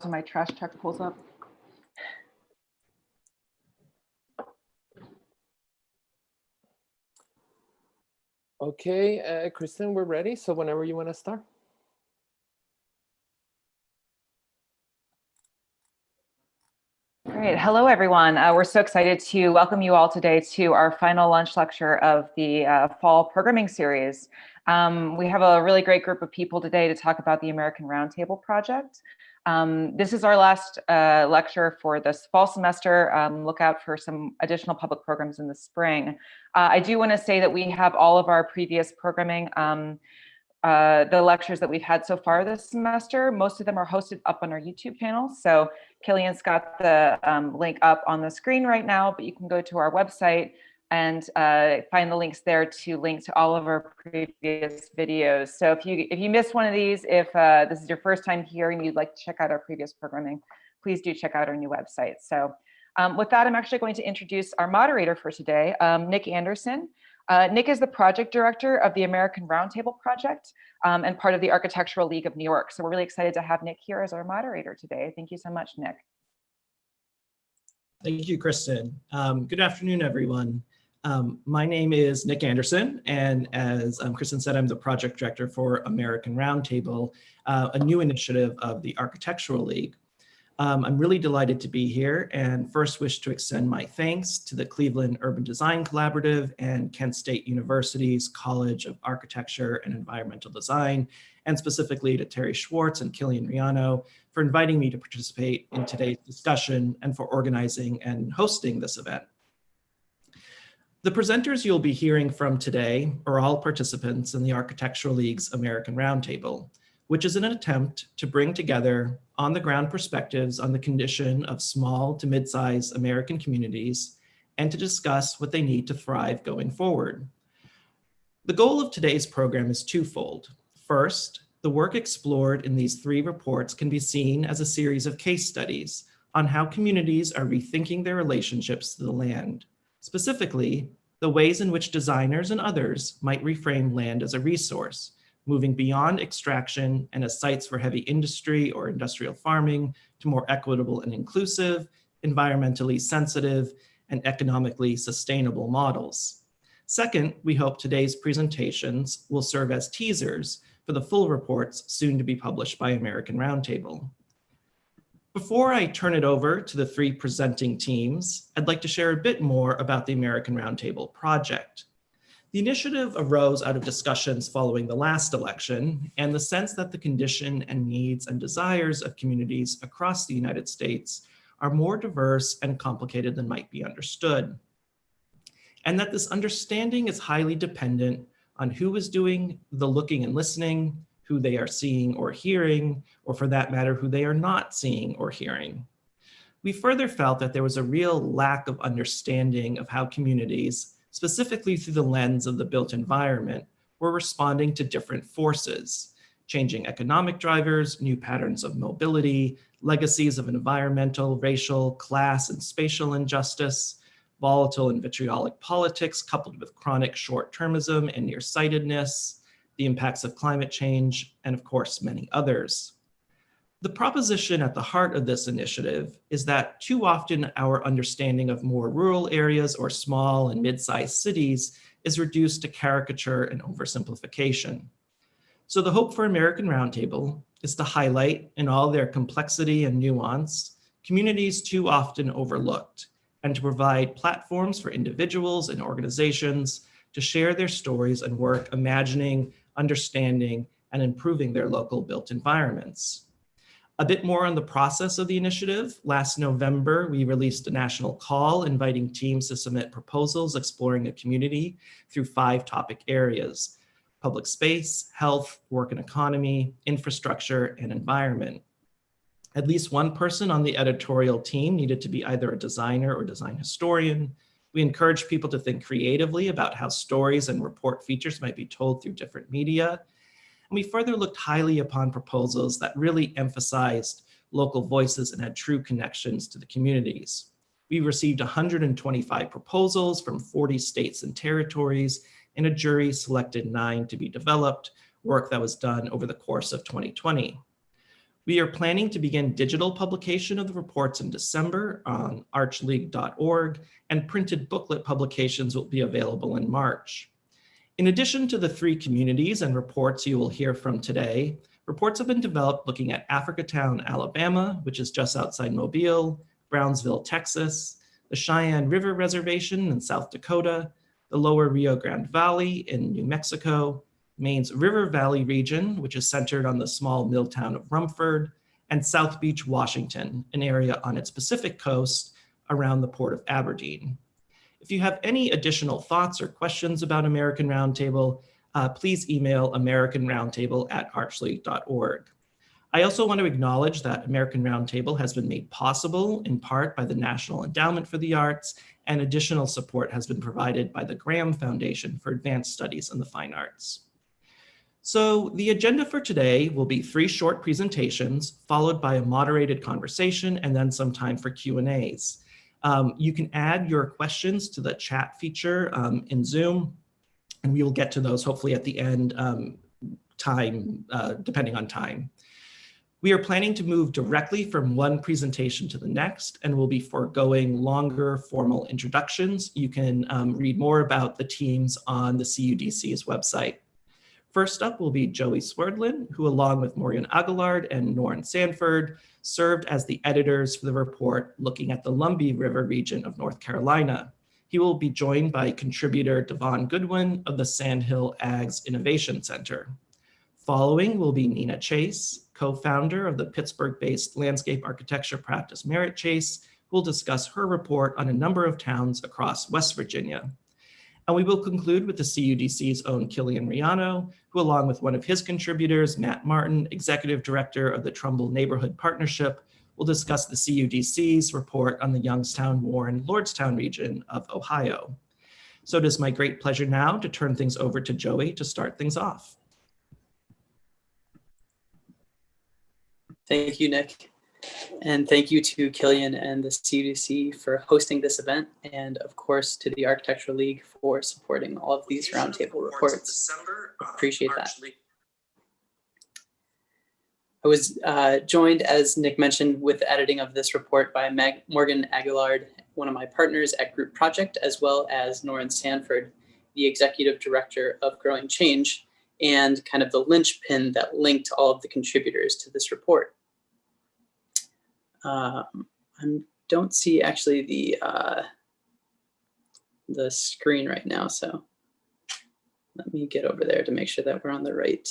till my trash truck pulls up. Okay, Kristen, we're ready. So whenever you want to start. Great. Hello, everyone. We're so excited to welcome you all today to our final lunch lecture of the fall programming series. We have a really great group of people today to talk about the American Roundtable project. This is our last lecture for this fall semester. Look out for some additional public programs in the spring. I do want to say that we have all of our previous programming, the lectures that we've had so far this semester. Most of them are hosted up on our YouTube channel. So Killian's got the link up on the screen right now, but you can go to our website and find the links there to link to all of our previous videos. So if you missed one of these, if this is your first time here and you'd like to check out our previous programming, please do check out our new website. So with that, I'm actually going to introduce our moderator for today, Nick Anderson. Nick is the project director of the American Roundtable project and part of the Architectural League of New York. So we're really excited to have Nick here as our moderator today. Thank you so much, Nick. Thank you, Kristen. Good afternoon, everyone. My name is Nick Anderson, and as Kristen said, I'm the project director for American Roundtable, a new initiative of the Architectural League. I'm really delighted to be here and first wish to extend my thanks to the Cleveland Urban Design Collaborative and Kent State University's College of Architecture and Environmental Design, and specifically to Terry Schwartz and Killian Riano for inviting me to participate in today's discussion and for organizing and hosting this event. The presenters you'll be hearing from today are all participants in the Architectural League's American Roundtable, which is an attempt to bring together on-the-ground perspectives on the condition of small to mid-sized American communities and to discuss what they need to thrive going forward. The goal of today's program is twofold. First, the work explored in these three reports can be seen as a series of case studies on how communities are rethinking their relationships to the land, specifically the ways in which designers and others might reframe land as a resource, moving beyond extraction and as sites for heavy industry or industrial farming to more equitable and inclusive, environmentally sensitive, and economically sustainable models. Second, we hope today's presentations will serve as teasers for the full reports soon to be published by American Roundtable. Before I turn it over to the three presenting teams, I'd like to share a bit more about the American Roundtable project. The initiative arose out of discussions following the last election and the sense that the condition and needs and desires of communities across the United States are more diverse and complicated than might be understood. And that this understanding is highly dependent on who is doing the looking and listening, who they are seeing or hearing, or for that matter, who they are not seeing or hearing. We further felt that there was a real lack of understanding of how communities, specifically through the lens of the built environment, were responding to different forces, changing economic drivers, new patterns of mobility, legacies of environmental, racial, class, and spatial injustice, volatile and vitriolic politics coupled with chronic short-termism and nearsightedness, the impacts of climate change, and of course, many others. The proposition at the heart of this initiative is that too often our understanding of more rural areas or small and mid-sized cities is reduced to caricature and oversimplification. So the hope for American Roundtable is to highlight in all their complexity and nuance, communities too often overlooked, and to provide platforms for individuals and organizations to share their stories and work imagining, understanding, and improving their local built environments. A bit more on the process of the initiative. Last November, we released a national call inviting teams to submit proposals exploring a community through 5 topic areas: public space, health, work and economy, infrastructure, and environment. At least one person on the editorial team needed to be either a designer or design historian. We encouraged people to think creatively about how stories and report features might be told through different media. And we further looked highly upon proposals that really emphasized local voices and had true connections to the communities. We received 125 proposals from 40 states and territories, and a jury selected 9 to be developed, work that was done over the course of 2020. We are planning to begin digital publication of the reports in December on archleague.org, and printed booklet publications will be available in March. In addition to the 3 communities and reports you will hear from today, reports have been developed looking at Africatown, Alabama, which is just outside Mobile, Brownsville, Texas, the Cheyenne River Reservation in South Dakota, the Lower Rio Grande Valley in New Mexico, Maine's River Valley region, which is centered on the small mill town of Rumford, and South Beach, Washington, an area on its Pacific coast around the port of Aberdeen. If you have any additional thoughts or questions about American Roundtable, please email americanroundtable@archleague.org. I also want to acknowledge that American Roundtable has been made possible in part by the National Endowment for the Arts, and additional support has been provided by the Graham Foundation for Advanced Studies in the Fine Arts. So the agenda for today will be 3 short presentations, followed by a moderated conversation, and then some time for Q&As. You can add your questions to the chat feature in Zoom, and we will get to those hopefully at the end, depending on time. We are planning to move directly from one presentation to the next, and we'll be foregoing longer formal introductions. You can read more about the teams on the CUDC's website. First up will be Joey Swerdlin, who along with Morgan Aguilard and Norrin Sanford served as the editors for the report looking at the Lumbee River region of North Carolina. He will be joined by contributor Devon Goodwin of the Sandhill Ags Innovation Center. Following will be Nina Chase, co-founder of the Pittsburgh-based landscape architecture practice Merritt Chase, who will discuss her report on a number of towns across West Virginia. And we will conclude with the CUDC's own Killian Riano, who along with one of his contributors, Matt Martin, executive director of the Trumbull Neighborhood Partnership, will discuss the CUDC's report on the Youngstown, Warren, Lordstown region of Ohio. So it is my great pleasure now to turn things over to Joey to start things off. Thank you, Nick. And thank you to Killian and the CUDC for hosting this event, and of course to the Architectural League for supporting all of these roundtable reports. Appreciate that. I was joined, as Nick mentioned, with the editing of this report by Morgan Aguilard, one of my partners at Group Project, as well as Norrin Sanford, the executive director of Growing Change, and kind of the linchpin that linked all of the contributors to this report. I don't see actually the screen right now, so let me get over there to make sure that we're on the right.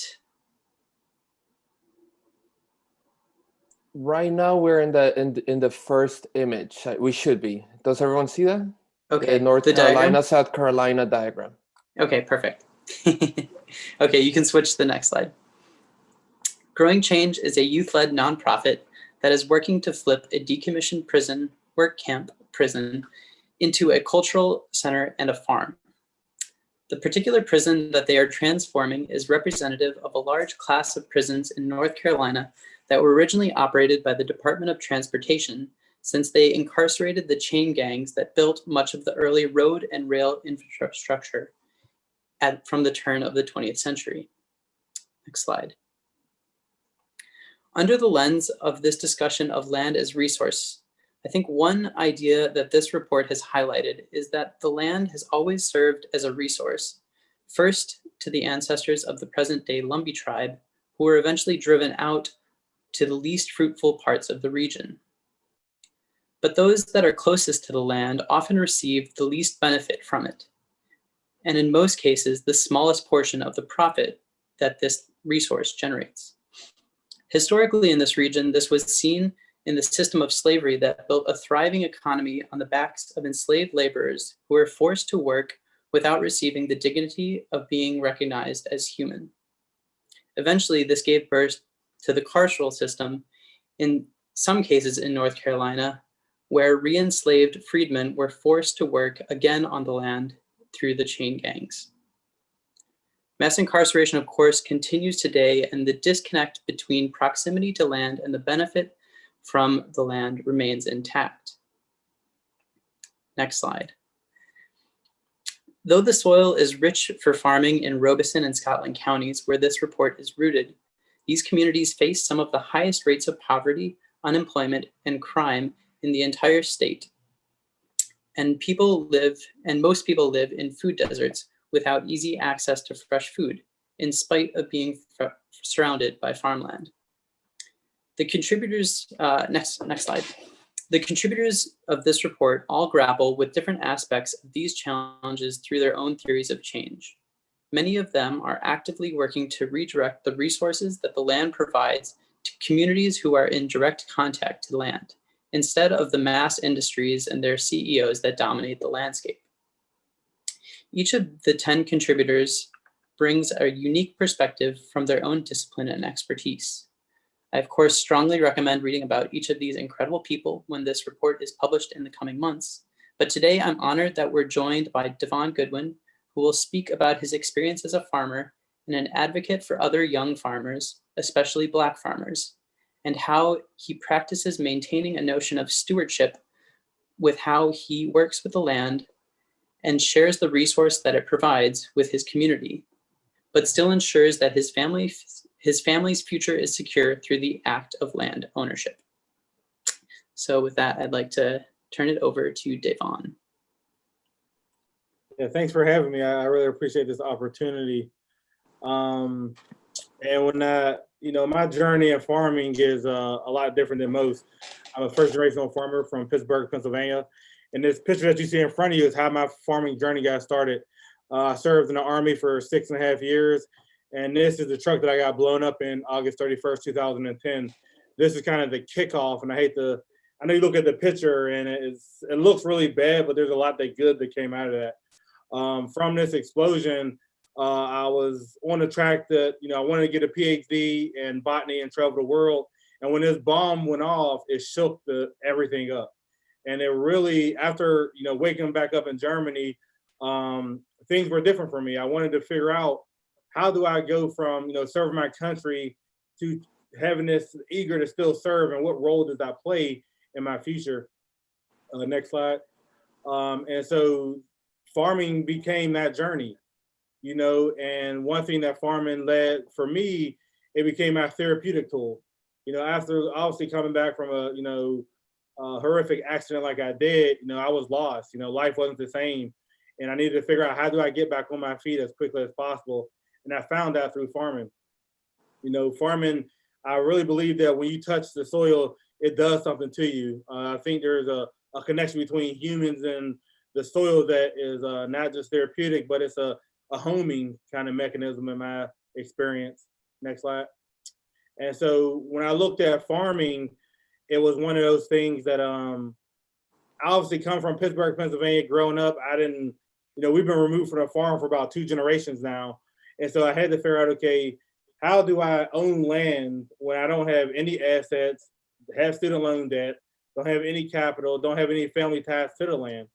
Right now we're in the first image. We should be. Does everyone see that? Okay. The North Carolina, South Carolina diagram. Okay, perfect. Okay, you can switch to the next slide. Growing Change is a youth-led nonprofit that is working to flip a decommissioned prison, work camp prison, into a cultural center and a farm. The particular prison that they are transforming is representative of a large class of prisons in North Carolina that were originally operated by the Department of Transportation, since they incarcerated the chain gangs that built much of the early road and rail infrastructure from the turn of the 20th century. Next slide. Under the lens of this discussion of land as resource, I think one idea that this report has highlighted is that the land has always served as a resource, first to the ancestors of the present-day Lumbee tribe, who were eventually driven out to the least fruitful parts of the region. But those that are closest to the land often receive the least benefit from it, and in most cases, the smallest portion of the profit that this resource generates. Historically in this region, this was seen in the system of slavery that built a thriving economy on the backs of enslaved laborers who were forced to work without receiving the dignity of being recognized as human. Eventually, this gave birth to the carceral system, in some cases in North Carolina, where re-enslaved freedmen were forced to work again on the land through the chain gangs. Mass incarceration, of course, continues today, and the disconnect between proximity to land and the benefit from the land remains intact. Next slide. Though the soil is rich for farming in Robeson and Scotland counties, where this report is rooted, These communities face some of the highest rates of poverty, unemployment, and crime in the entire state. And most people live in food deserts without easy access to fresh food, in spite of being surrounded by farmland. The contributors, next slide. The contributors of this report all grapple with different aspects of these challenges through their own theories of change. Many of them are actively working to redirect the resources that the land provides to communities who are in direct contact to the land, instead of the mass industries and their CEOs that dominate the landscape. Each of the 10 contributors brings a unique perspective from their own discipline and expertise. I, of course, strongly recommend reading about each of these incredible people when this report is published in the coming months. But today I'm honored that we're joined by Devon Goodwin, who will speak about his experience as a farmer and an advocate for other young farmers, especially Black farmers, and how he practices maintaining a notion of stewardship with how he works with the land and shares the resource that it provides with his community, but still ensures that his family's future is secure through the act of land ownership. So with that, I'd like to turn it over to Devon. Yeah, thanks for having me. I really appreciate this opportunity. And when my journey in farming is a lot different than most. I'm a first generational farmer from Pittsburgh, Pennsylvania. And this picture that you see in front of you is how my farming journey got started. I served in the Army for 6.5 years. And this is the truck that I got blown up in August 31st, 2010. This is kind of the kickoff. And I know you look at the picture and it looks really bad, but there's a lot that good that came out of that. From this explosion, I was on the track that, I wanted to get a PhD in botany and travel the world. And when this bomb went off, it shook everything up. And it really, after, waking back up in Germany, things were different for me. I wanted to figure out, how do I go from, serving my country to having this eager to still serve, and what role does that play in my future? Next slide. And so farming became that journey, and one thing that farming led for me, it became my therapeutic tool. After obviously coming back from a horrific accident like I did, I was lost. Life wasn't the same, and I needed to figure out, how do I get back on my feet as quickly as possible? And I found that through farming. Farming, I really believe that when you touch the soil, it does something to you. I think there's a connection between humans and the soil that is not just therapeutic, but it's a homing kind of mechanism in my experience. Next slide. And so when I looked at farming, it was one of those things that I obviously come from Pittsburgh, Pennsylvania. Growing up, I didn't, we've been removed from the farm for about 2 generations now. And so I had to figure out, okay, how do I own land when I don't have any assets, have student loan debt, don't have any capital, don't have any family ties to the land?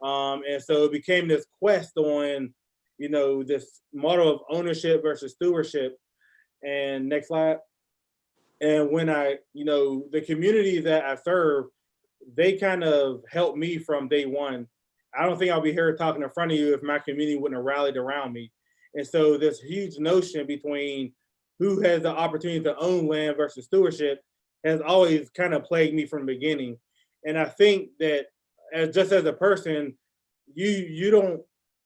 And so it became this quest on, this model of ownership versus stewardship. And next slide. And when the community that I serve, they kind of helped me from day one. I don't think I'll be here talking in front of you if my community wouldn't have rallied around me. And so this huge notion between who has the opportunity to own land versus stewardship has always kind of plagued me from the beginning. And I think that just as a person,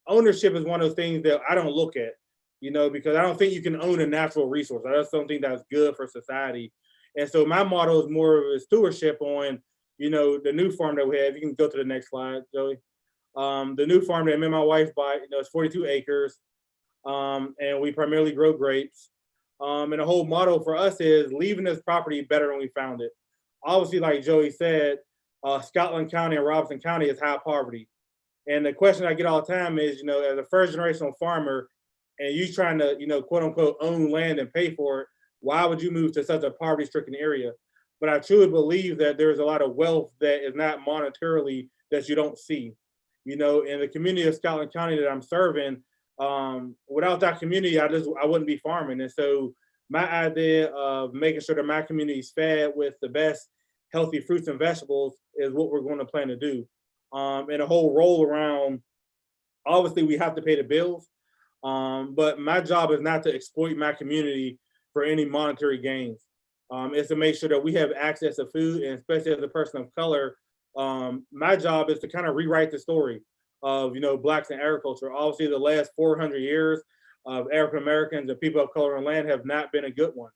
ownership is one of those things that I don't look at, because I don't think you can own a natural resource. I just don't think that's good for society. And so my model is more of a stewardship on, the new farm that we have. You can go to the next slide, Joey. The new farm that me and my wife bought, it's 42 acres. And we primarily grow grapes. And the whole model for us is leaving this property better than we found it. Obviously, like Joey said, Scotland County and Robinson County is high poverty. And the question I get all the time is, as a first generational farmer, and you trying to, quote unquote, own land and pay for it, why would you move to such a poverty stricken area? But I truly believe that there's a lot of wealth that is not monetarily that you don't see. In the community of Scotland County that I'm serving, without that community, I wouldn't be farming. And so my idea of making sure that my community is fed with the best healthy fruits and vegetables is what we're going to plan to do. And a whole roll around, obviously we have to pay the bills, but my job is not to exploit my community for any monetary gains. Is to make sure that we have access to food, and especially as a person of color, my job is to kind of rewrite the story of, you know, Blacks in agriculture. Obviously, the last 400 years of African Americans and people of color on land have not been a good one.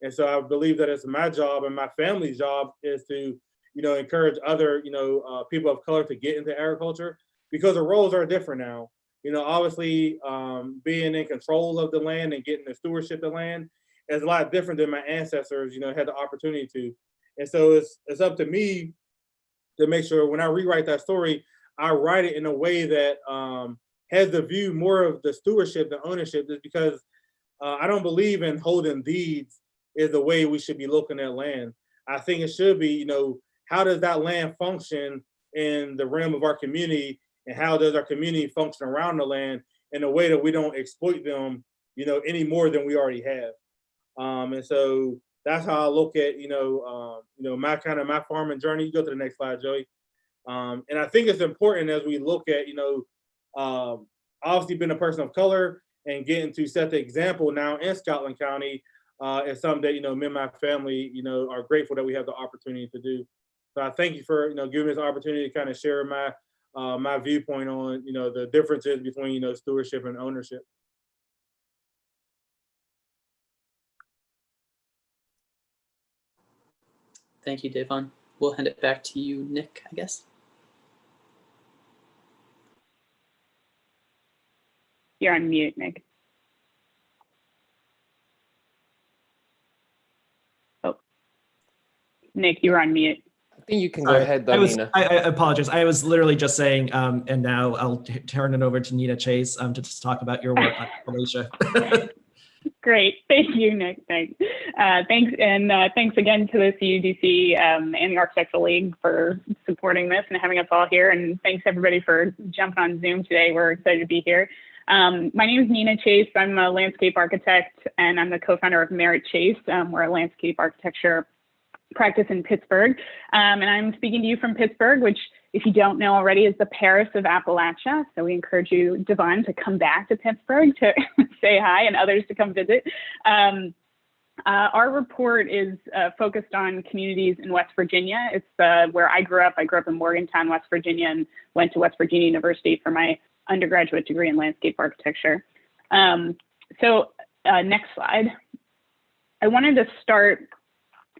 And so I believe that it's my job and my family's job is to, you know, encourage other, you know, people of color to get into agriculture, because the roles are different now. You know, obviously, being in control of the land and getting the stewardship of the land is a lot different than my ancestors, you know, had the opportunity to. And so it's up to me to make sure when I rewrite that story, I write it in a way that has the view more of the stewardship than ownership, just because I don't believe in holding deeds is the way we should be looking at land. I think it should be, you know, how does that land function in the realm of our community, and how does our community function around the land in a way that we don't exploit them, you know, any more than we already have. And so that's how I look at, you know, my farming journey. You go to the next slide, Joey. And I think it's important as we look at, you know, obviously being a person of color and getting to set the example now in Scotland County, is something that, you know, me and my family, you know, are grateful that we have the opportunity to do. So I thank you for, you know, giving us the opportunity to kind of share my viewpoint on, you know, the differences between, you know, stewardship and ownership. Thank you, Davon. We'll hand it back to you, Nick, I guess. You're on mute, Nick. Oh, Nick, you're on mute. I think you can go ahead, Nina. I apologize. I was literally just saying, and now I'll turn it over to Nina Chase to just talk about your work on Appalachia. Great, thank you, Nick. Thanks, and thanks again to the CUDC and the Architectural League for supporting this and having us all here. And thanks everybody for jumping on Zoom today. We're excited to be here. My name is Nina Chase. I'm a landscape architect, and I'm the co-founder of Merit Chase. We're a landscape architecture practice in Pittsburgh. And I'm speaking to you from Pittsburgh, which, if you don't know already, is the Paris of Appalachia. So we encourage you, Devon, to come back to Pittsburgh to say hi, and others to come visit. Our report is focused on communities in West Virginia. It's where I grew up. I grew up in Morgantown, West Virginia, and went to West Virginia University for my undergraduate degree in landscape architecture. Next slide. I wanted to start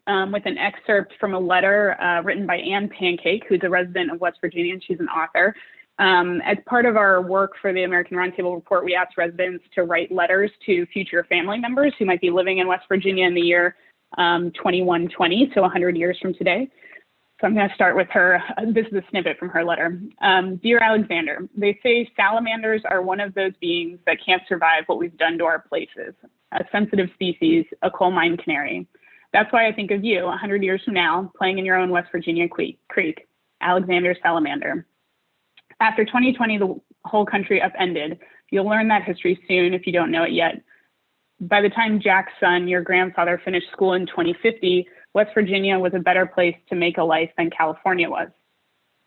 with an excerpt from a letter written by Ann Pancake, who's a resident of West Virginia, and she's an author. As part of our work for the American Roundtable report, we asked residents to write letters to future family members who might be living in West Virginia in the year 2120, so 100 years from today. So I'm going to start with her. This is a snippet from her letter. Dear Alexander, they say salamanders are one of those beings that can't survive what we've done to our places. A sensitive species, a coal mine canary. That's why I think of you 100 years from now, playing in your own West Virginia creek, Alexander Salamander. After 2020, the whole country upended. You'll learn that history soon if you don't know it yet. By the time Jack's son, your grandfather, finished school in 2050, West Virginia was a better place to make a life than California was.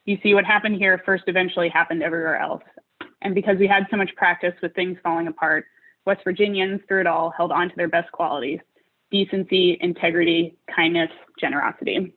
You see, what happened here first eventually happened everywhere else. And because we had so much practice with things falling apart, West Virginians, through it all, held on to their best qualities: decency, integrity, kindness, generosity.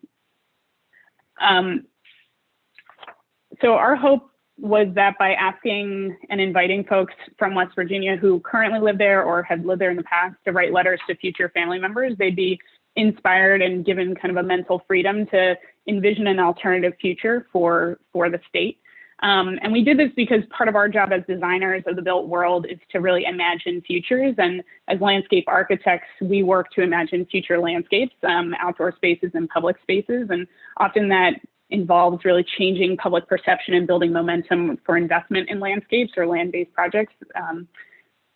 So our hope was that by asking and inviting folks from West Virginia who currently live there or have lived there in the past to write letters to future family members, they'd be inspired and given kind of a mental freedom to envision an alternative future for the state. And we did this because part of our job as designers of the built world is to really imagine futures. And as landscape architects, we work to imagine future landscapes, outdoor spaces and public spaces. And often that involves really changing public perception and building momentum for investment in landscapes or land-based projects.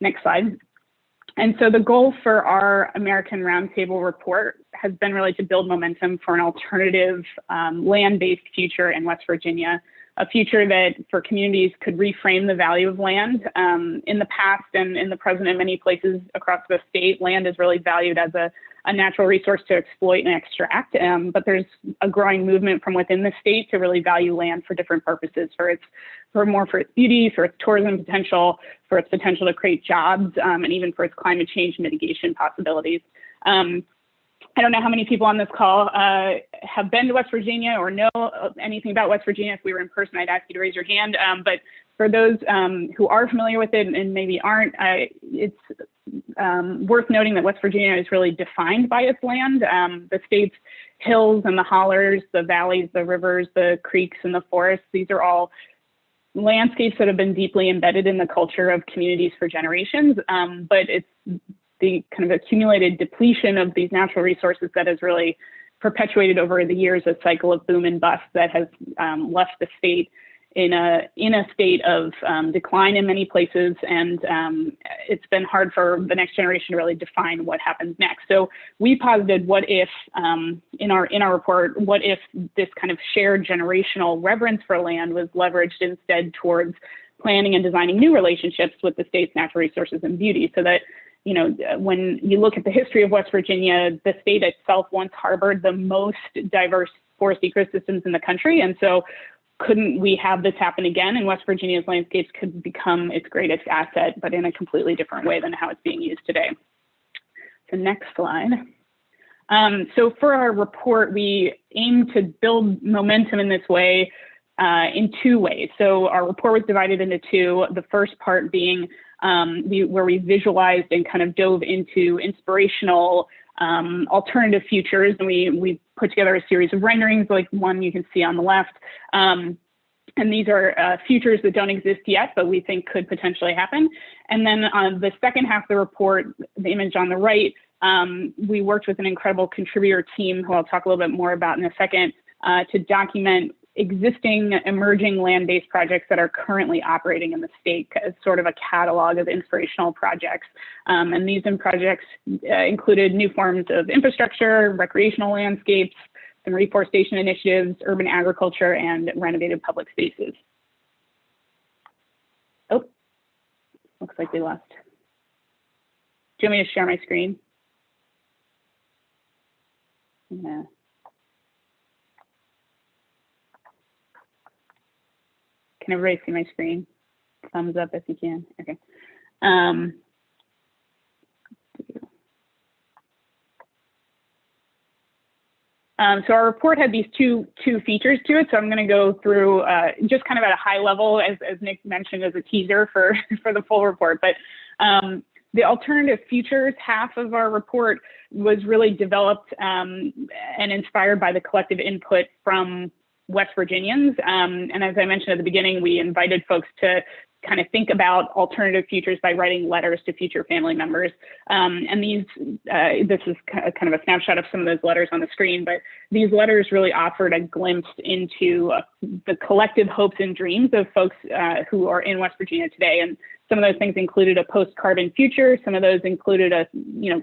Next slide. And so the goal for our American Roundtable report has been really to build momentum for an alternative land-based future in West Virginia, a future that for communities could reframe the value of land. In the past and in the present, in many places across the state, land is really valued as a natural resource to exploit and extract. But there's a growing movement from within the state to really value land for different purposes, for its beauty, for its tourism potential, for its potential to create jobs, and even for its climate change mitigation possibilities. I don't know how many people on this call have been to West Virginia or know anything about West Virginia. If we were in person, I'd ask you to raise your hand. But for those who are familiar with it and maybe aren't, it's worth noting that West Virginia is really defined by its land. The state's hills and the hollers, the valleys, the rivers, the creeks, and the forests, these are all landscapes that have been deeply embedded in the culture of communities for generations. But it's the kind of accumulated depletion of these natural resources that has really perpetuated over the years a cycle of boom and bust that has left the state in a state of decline in many places, and it's been hard for the next generation to really define what happens next. So we posited, what if in our report, what if this kind of shared generational reverence for land was leveraged instead towards planning and designing new relationships with the state's natural resources and beauty, so that, you know, when you look at the history of West Virginia, the state itself once harbored the most diverse forest ecosystems in the country. And so couldn't we have this happen again? And West Virginia's landscapes could become its greatest asset, but in a completely different way than how it's being used today. So next slide. So for our report, we aim to build momentum in this way in two ways. So our report was divided into two, the first part being where we visualized and kind of dove into inspirational alternative futures, and we put together a series of renderings, like one you can see on the left. And these are futures that don't exist yet, but we think could potentially happen. And then on the second half of the report, the image on the right, we worked with an incredible contributor team, who I'll talk a little bit more about in a second, to document existing emerging land-based projects that are currently operating in the state as sort of a catalog of inspirational projects. And these projects included new forms of infrastructure, recreational landscapes, some reforestation initiatives, urban agriculture, and renovated public spaces. Oh, looks like we lost. Do you want me to share my screen? Yeah. Can everybody see my screen? Thumbs up if you can. Okay. So our report had these two features to it. So I'm going to go through just kind of at a high level, as Nick mentioned, as a teaser for the full report. But the alternative futures half of our report was really developed and inspired by the collective input from West Virginians. And as I mentioned at the beginning, we invited folks to kind of think about alternative futures by writing letters to future family members. And this is kind of a snapshot of some of those letters on the screen, but these letters really offered a glimpse into the collective hopes and dreams of folks who are in West Virginia today. And some of those things included a post-carbon future. Some of those included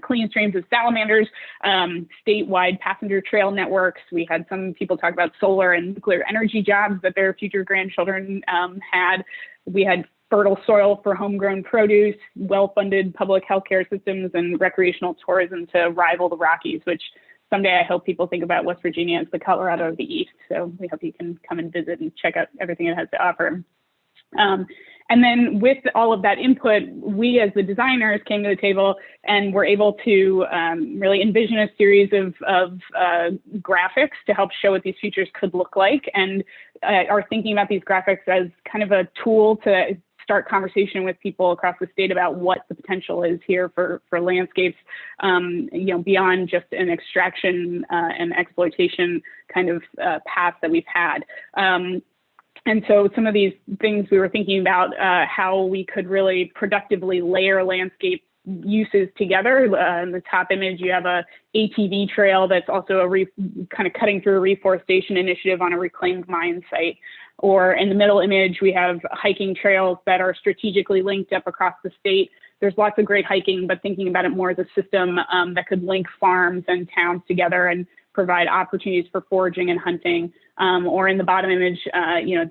clean streams of salamanders, statewide passenger trail networks. We had some people talk about solar and nuclear energy jobs that their future grandchildren had. We had fertile soil for homegrown produce, well-funded public healthcare systems, and recreational tourism to rival the Rockies, which someday I hope people think about West Virginia as the Colorado of the East. So we hope you can come and visit and check out everything it has to offer. And then with all of that input, we as the designers came to the table and were able to really envision a series of graphics to help show what these futures could look like, and are thinking about these graphics as kind of a tool to start conversation with people across the state about what the potential is here for landscapes, beyond just an extraction and exploitation kind of path that we've had. And so some of these things we were thinking about how we could really productively layer landscape uses together. In the top image, you have a ATV trail that's also kind of cutting through a reforestation initiative on a reclaimed mine site. Or in the middle image, we have hiking trails that are strategically linked up across the state. There's lots of great hiking, but thinking about it more as a system that could link farms and towns together and provide opportunities for foraging and hunting. Or in the bottom image,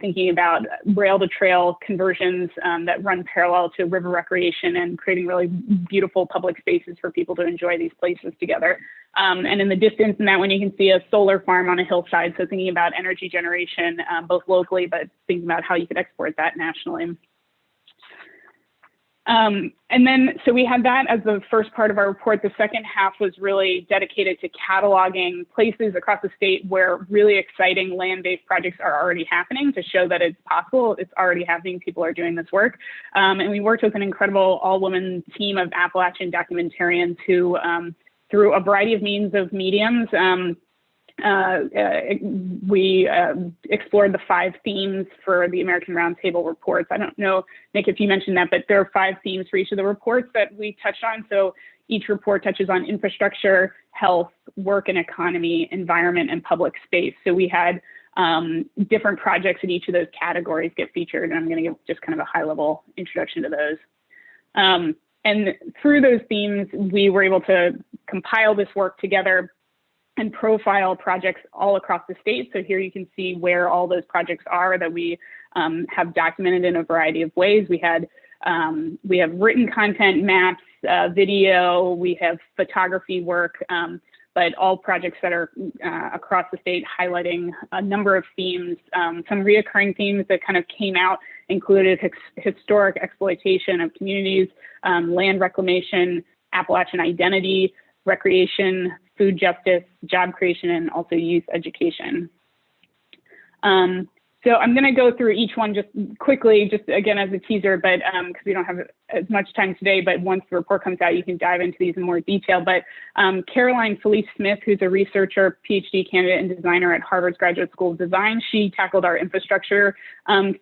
thinking about rail to trail conversions that run parallel to river recreation and creating really beautiful public spaces for people to enjoy these places together. And in the distance in that one, you can see a solar farm on a hillside. So thinking about energy generation, both locally, but thinking about how you could export that nationally. And then, so we had that as the first part of our report. The second half was really dedicated to cataloging places across the state where really exciting land-based projects are already happening, to show that it's possible, it's already happening, people are doing this work. And we worked with an incredible all-woman team of Appalachian documentarians who, through a variety of means of mediums, we explored the 5 themes for the American Roundtable reports. I don't know, Nick, if you mentioned that, but there are 5 themes for each of the reports that we touched on. So each report touches on infrastructure, health, work and economy, environment, and public space. So we had different projects in each of those categories get featured, and I'm going to give just kind of a high-level introduction to those. And through those themes, we were able to compile this work together and profile projects all across the state. So here you can see where all those projects are that we have documented in a variety of ways. We have written content, maps, video, we have photography work, but all projects that are across the state highlighting a number of themes. Some reoccurring themes that kind of came out included historic exploitation of communities, land reclamation, Appalachian identity, recreation, food justice, job creation, and also youth education. So I'm going to go through each one just quickly, just again as a teaser, but because we don't have as much time today, but once the report comes out, you can dive into these in more detail. But Caroline Felice Smith, who's a researcher, PhD candidate and designer at Harvard's Graduate School of Design, she tackled our infrastructure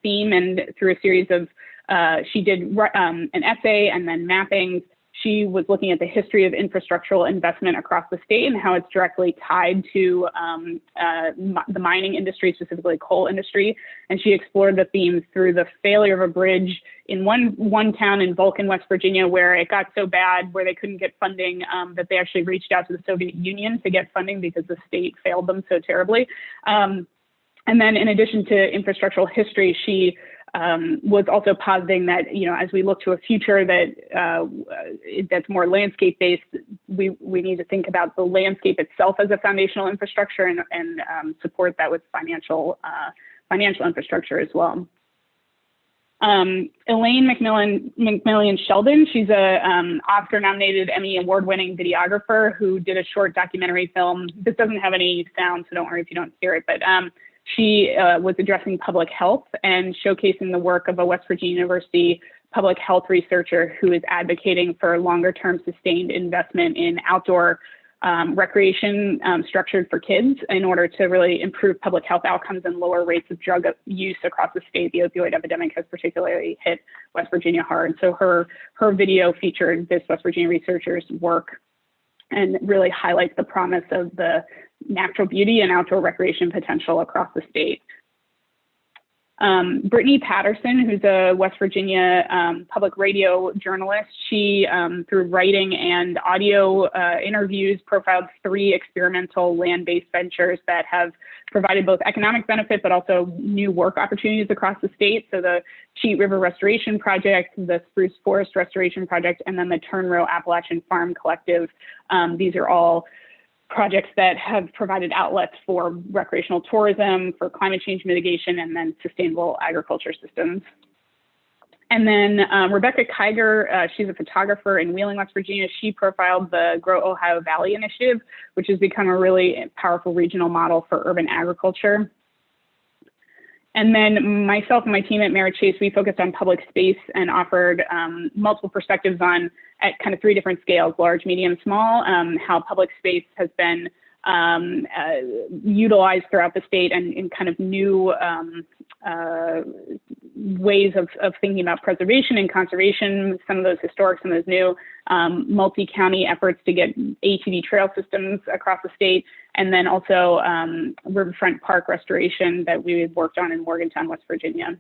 theme, and through a series of, she did an essay and then mappings. She was looking at the history of infrastructural investment across the state and how it's directly tied to the mining industry, specifically coal industry. And she explored the themes through the failure of a bridge in one town in Vulcan, West Virginia, where it got so bad where they couldn't get funding that they actually reached out to the Soviet Union to get funding because the state failed them so terribly. And then in addition to infrastructural history, she was also positing that, you know, as we look to a future that that's more landscape based, we need to think about the landscape itself as a foundational infrastructure and support that with financial infrastructure as well. Elaine McMillan Sheldon, she's a Oscar-nominated Emmy Award-winning videographer who did a short documentary film. This doesn't have any sound, so don't worry if you don't hear it, but she was addressing public health and showcasing the work of a West Virginia University public health researcher who is advocating for longer-term sustained investment in outdoor recreation structured for kids in order to really improve public health outcomes and lower rates of drug use across the state. The opioid epidemic has particularly hit West Virginia hard. So her video featured this West Virginia researcher's work and really highlights the promise of the natural beauty and outdoor recreation potential across the state. Brittany Patterson, who's a West Virginia public radio journalist, she, through writing and audio interviews, profiled 3 experimental land-based ventures that have provided both economic benefit, but also new work opportunities across the state. So the Cheat River Restoration Project, the Spruce Forest Restoration Project, and then the Turn Row Appalachian Farm Collective. These are all projects that have provided outlets for recreational tourism, for climate change mitigation, and then sustainable agriculture systems. And then Rebecca Kiger, she's a photographer in Wheeling, West Virginia. She profiled the Grow Ohio Valley initiative, which has become a really powerful regional model for urban agriculture. And then myself and my team at Merritt Chase, we focused on public space and offered multiple perspectives on at kind of 3 different scales, large, medium, small, how public space has been utilized throughout the state and in kind of new ways of thinking about preservation and conservation, some of those historic, some of those new, multi-county efforts to get ATV trail systems across the state, and then also riverfront park restoration that we worked on in Morgantown, West Virginia.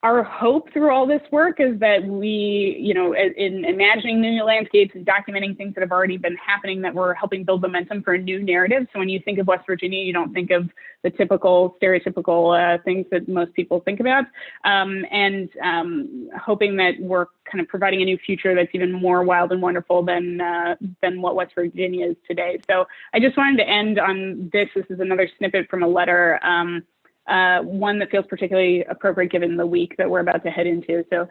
Our hope through all this work is that we, you know, in imagining new landscapes and documenting things that have already been happening, that we're helping build momentum for a new narrative. So when you think of West Virginia, you don't think of the typical stereotypical things that most people think about, and hoping that we're kind of providing a new future that's even more wild and wonderful than what West Virginia is today. So I just wanted to end on this. This is another snippet from a letter one that feels particularly appropriate given the week that we're about to head into. So,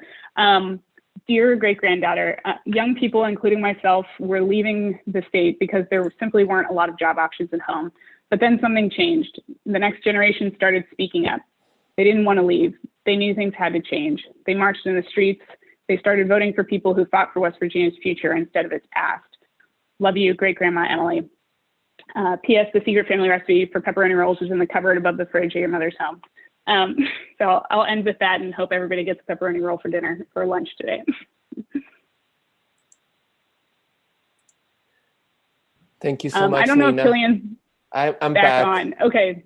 dear great-granddaughter, young people, including myself, were leaving the state because there simply weren't a lot of job options at home. But then something changed. The next generation started speaking up. They didn't want to leave. They knew things had to change. They marched in the streets. They started voting for people who fought for West Virginia's future instead of its past. Love you, great-grandma Emily. P.S. The secret family recipe for pepperoni rolls is in the cupboard above the fridge at your mother's home. So I'll end with that and hope everybody gets a pepperoni roll for dinner or lunch today. Thank you so much, I don't know Nina. if Killian's I'm back back on. Okay.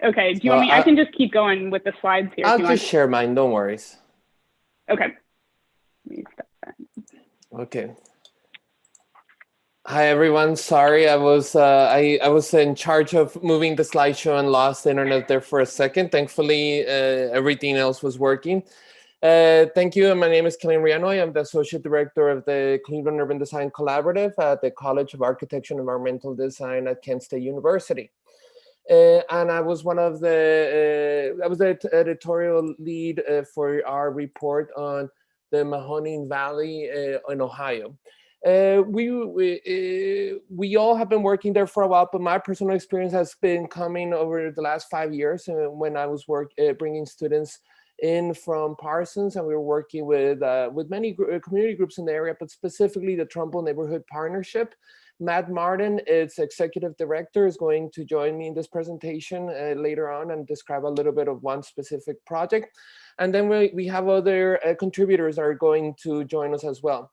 Okay. Do you want me? I can just keep going with the slides here. I'll just share mine. Don't worry. Okay. Let me stop that. Okay. Hi everyone. Sorry, I was in charge of moving the slideshow and lost the internet there for a second. Thankfully, everything else was working. Thank you. My name is Killian Rianoy. I'm the Associate Director of the Cleveland Urban Design Collaborative at the College of Architecture and Environmental Design at Kent State University. And I was one of the, I was the editorial lead for our report on the Mahoning Valley in Ohio. We all have been working there for a while, but my personal experience has been coming over the last 5 years when I was bringing students in from Parsons, and we were working with many community groups in the area, but specifically the Trumbull Neighborhood Partnership. Matt Martin, its executive director, is going to join me in this presentation later on and describe a little bit of one specific project. And then we have other contributors that are going to join us as well.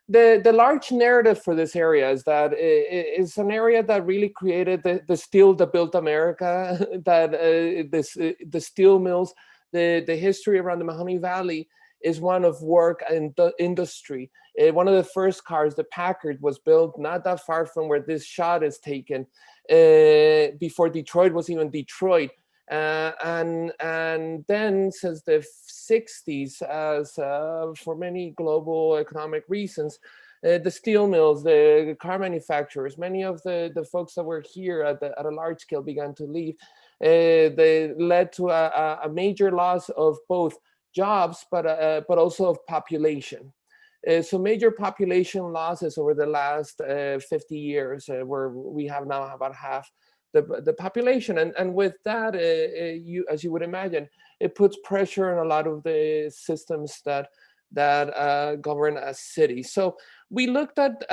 The large narrative for this area is that it's an area that really created the steel that built America, that the steel mills, the history around the Mahoning Valley is one of work and industry. One of the first cars, the Packard, was built not that far from where this shot is taken, before Detroit was even Detroit. And then since the 60s, as for many global economic reasons, the steel mills, the car manufacturers, many of the folks that were here at a large scale began to leave. They led to a major loss of both jobs, but also of population. So major population losses over the last 50 years, where we have now about half the population. And with that, as you would imagine, it puts pressure on a lot of the systems that govern a city. So we looked at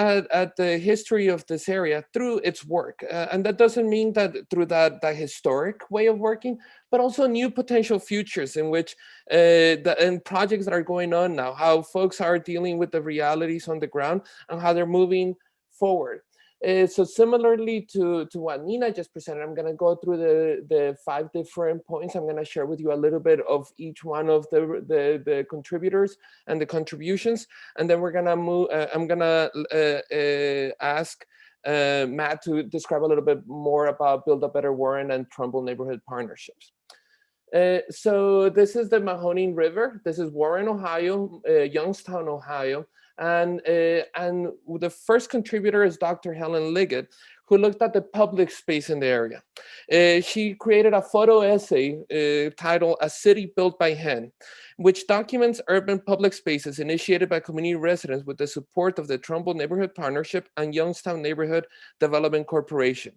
the history of this area through its work. And that doesn't mean that through that historic way of working, but also new potential futures in which, and projects that are going on now, how folks are dealing with the realities on the ground and how they're moving forward. So similarly to what Nina just presented, I'm going to go through the 5 different points. I'm going to share with you a little bit of each one of the contributors and the contributions, and then we're going to move. I'm going to ask Matt to describe a little bit more about Build a Better Warren and Trumbull Neighborhood Partnerships. So this is the Mahoning River. This is Warren, Ohio, Youngstown, Ohio. And the first contributor is Dr. Helen Liggett, who looked at the public space in the area. She created a photo essay titled A City Built by Hand, which documents urban public spaces initiated by community residents with the support of the Trumbull Neighborhood Partnership and Youngstown Neighborhood Development Corporation.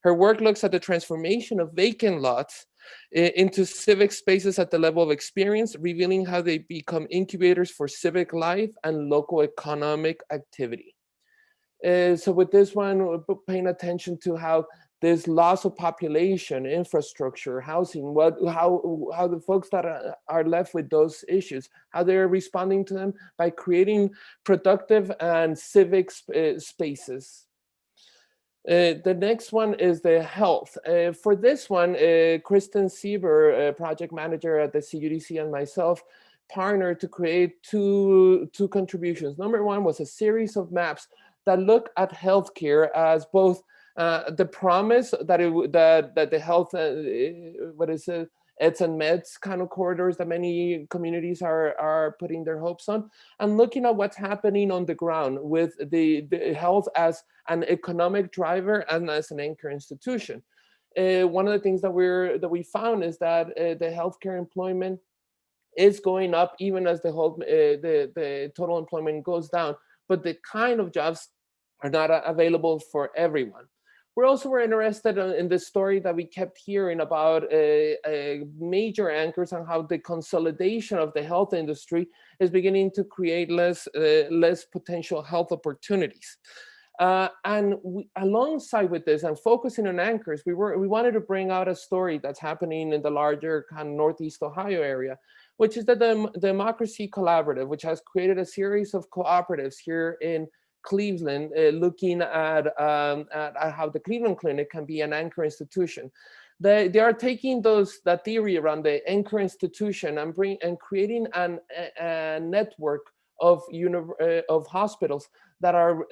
Her work looks at the transformation of vacant lots into civic spaces at the level of experience, revealing how they become incubators for civic life and local economic activity. So with this one, we're paying attention to how this loss of population, infrastructure, housing, how the folks that are left with those issues, how they're responding to them by creating productive and civic spaces. The next one is the health. For this one, Kristen Sieber, project manager at the CUDC, and myself partnered to create two contributions. Number one was a series of maps that look at healthcare as both the promise that the health, eds and meds kind of corridors that many communities are putting their hopes on, and looking at what's happening on the ground with the health as an economic driver and as an anchor institution. one of the things that we found is that the healthcare employment is going up even as the total employment goes down, but the kind of jobs are not available for everyone. We also were interested in the story that we kept hearing about major anchors and how the consolidation of the health industry is beginning to create less potential health opportunities. Alongside with this and focusing on anchors, we wanted to bring out a story that's happening in the larger kind of Northeast Ohio area, which is the Democracy Collaborative, which has created a series of cooperatives here in Cleveland, looking at how the Cleveland Clinic can be an anchor institution. They are taking that theory around the anchor institution and creating a network of hospitals that are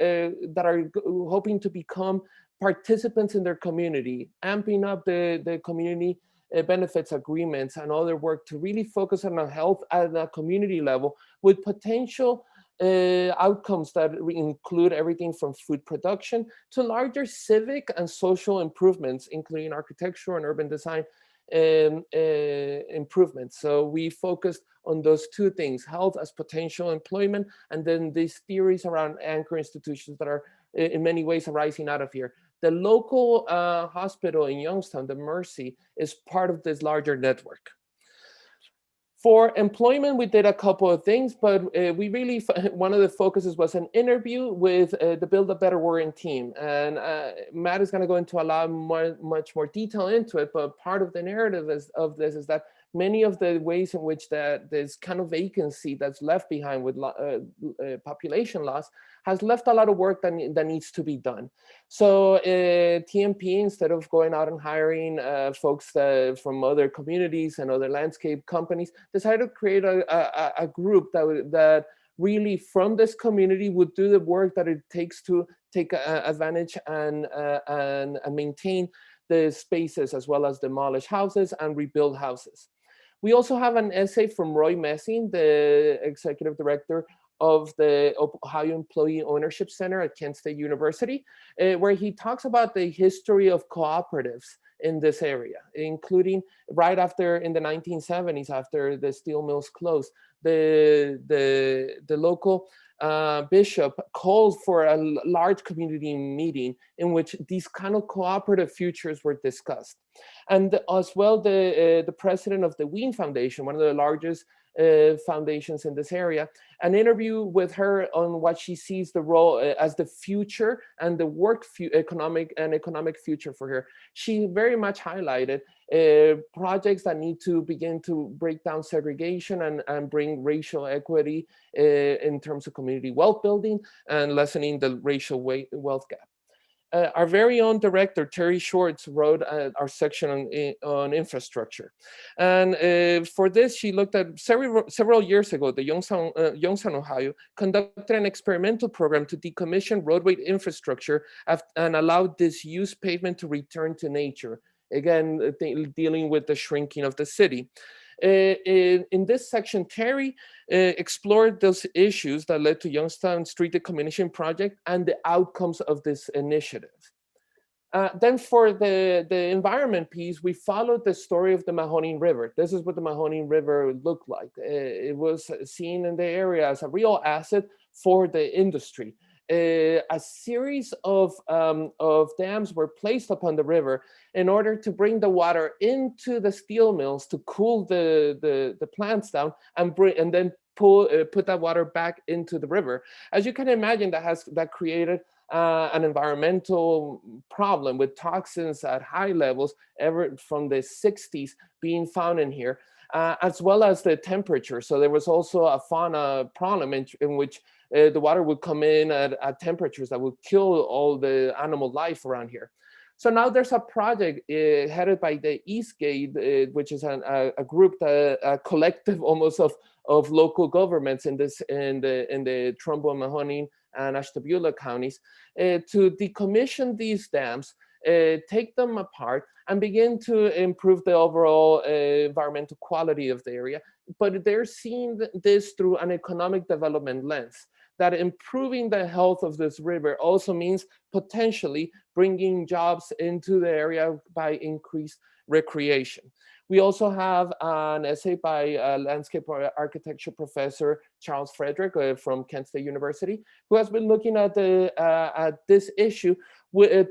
hoping to become participants in their community, amping up the community benefits agreements and other work to really focus on health at a community level with potential outcomes that include everything from food production to larger civic and social improvements, including architecture and urban design improvements. So we focused on those two things, health as potential employment, and then these theories around anchor institutions that are in many ways arising out of here. The local hospital in Youngstown, the Mercy, is part of this larger network. For employment, we did a couple of things, but we really, one of the focuses was an interview with the Build a Better World team. And Matt is gonna go into much more detail into it, but part of the narrative of this is that many of the ways in which this kind of vacancy that's left behind with population loss has left a lot of work that needs to be done. So TMP, instead of going out and hiring folks from other communities and other landscape companies, decided to create a group that really from this community would do the work that it takes to take advantage and maintain the spaces, as well as demolish houses and rebuild houses. We also have an essay from Roy Messing, the executive director of the Ohio Employee Ownership Center at Kent State University, where he talks about the history of cooperatives in this area, including right after, in the 1970s, after the steel mills closed, the local bishop called for a large community meeting in which these kind of cooperative futures were discussed. And as well, the president of the Wien Foundation, one of the largest foundations in this area, an interview with her on what she sees the role as the future and the economic future for her. She very much highlighted projects that need to begin to break down segregation and bring racial equity in terms of community wealth building and lessening the racial wealth gap. Our very own director, Terry Schwartz, wrote our section on infrastructure. And for this, she looked at several years ago, the Youngstown, Ohio, conducted an experimental program to decommission roadway infrastructure and allow disused pavement to return to nature. Again, dealing with the shrinking of the city. In this section, Terry explored those issues that led to Youngstown Street Decommission Project and the outcomes of this initiative. Then for the environment piece, we followed the story of the Mahoning River. This is what the Mahoning River looked like. It was seen in the area as a real asset for the industry. A series of dams were placed upon the river in order to bring the water into the steel mills to cool the plants down and then put that water back into the river. As you can imagine, that created an environmental problem with toxins at high levels, ever from the 60s being found in here, as well as the temperature. So there was also a fauna problem in which the water would come in at temperatures that would kill all the animal life around here. So now there's a project headed by the Eastgate, which is a group, a collective almost of local governments in the Trumbull, Mahoning, and Ashtabula counties, to decommission these dams, take them apart, and begin to improve the overall environmental quality of the area. But they're seeing this through an economic development lens. that improving the health of this river also means potentially bringing jobs into the area by increased recreation. We also have an essay by landscape architecture professor Charles Frederick from Kent State University, who has been looking at this issue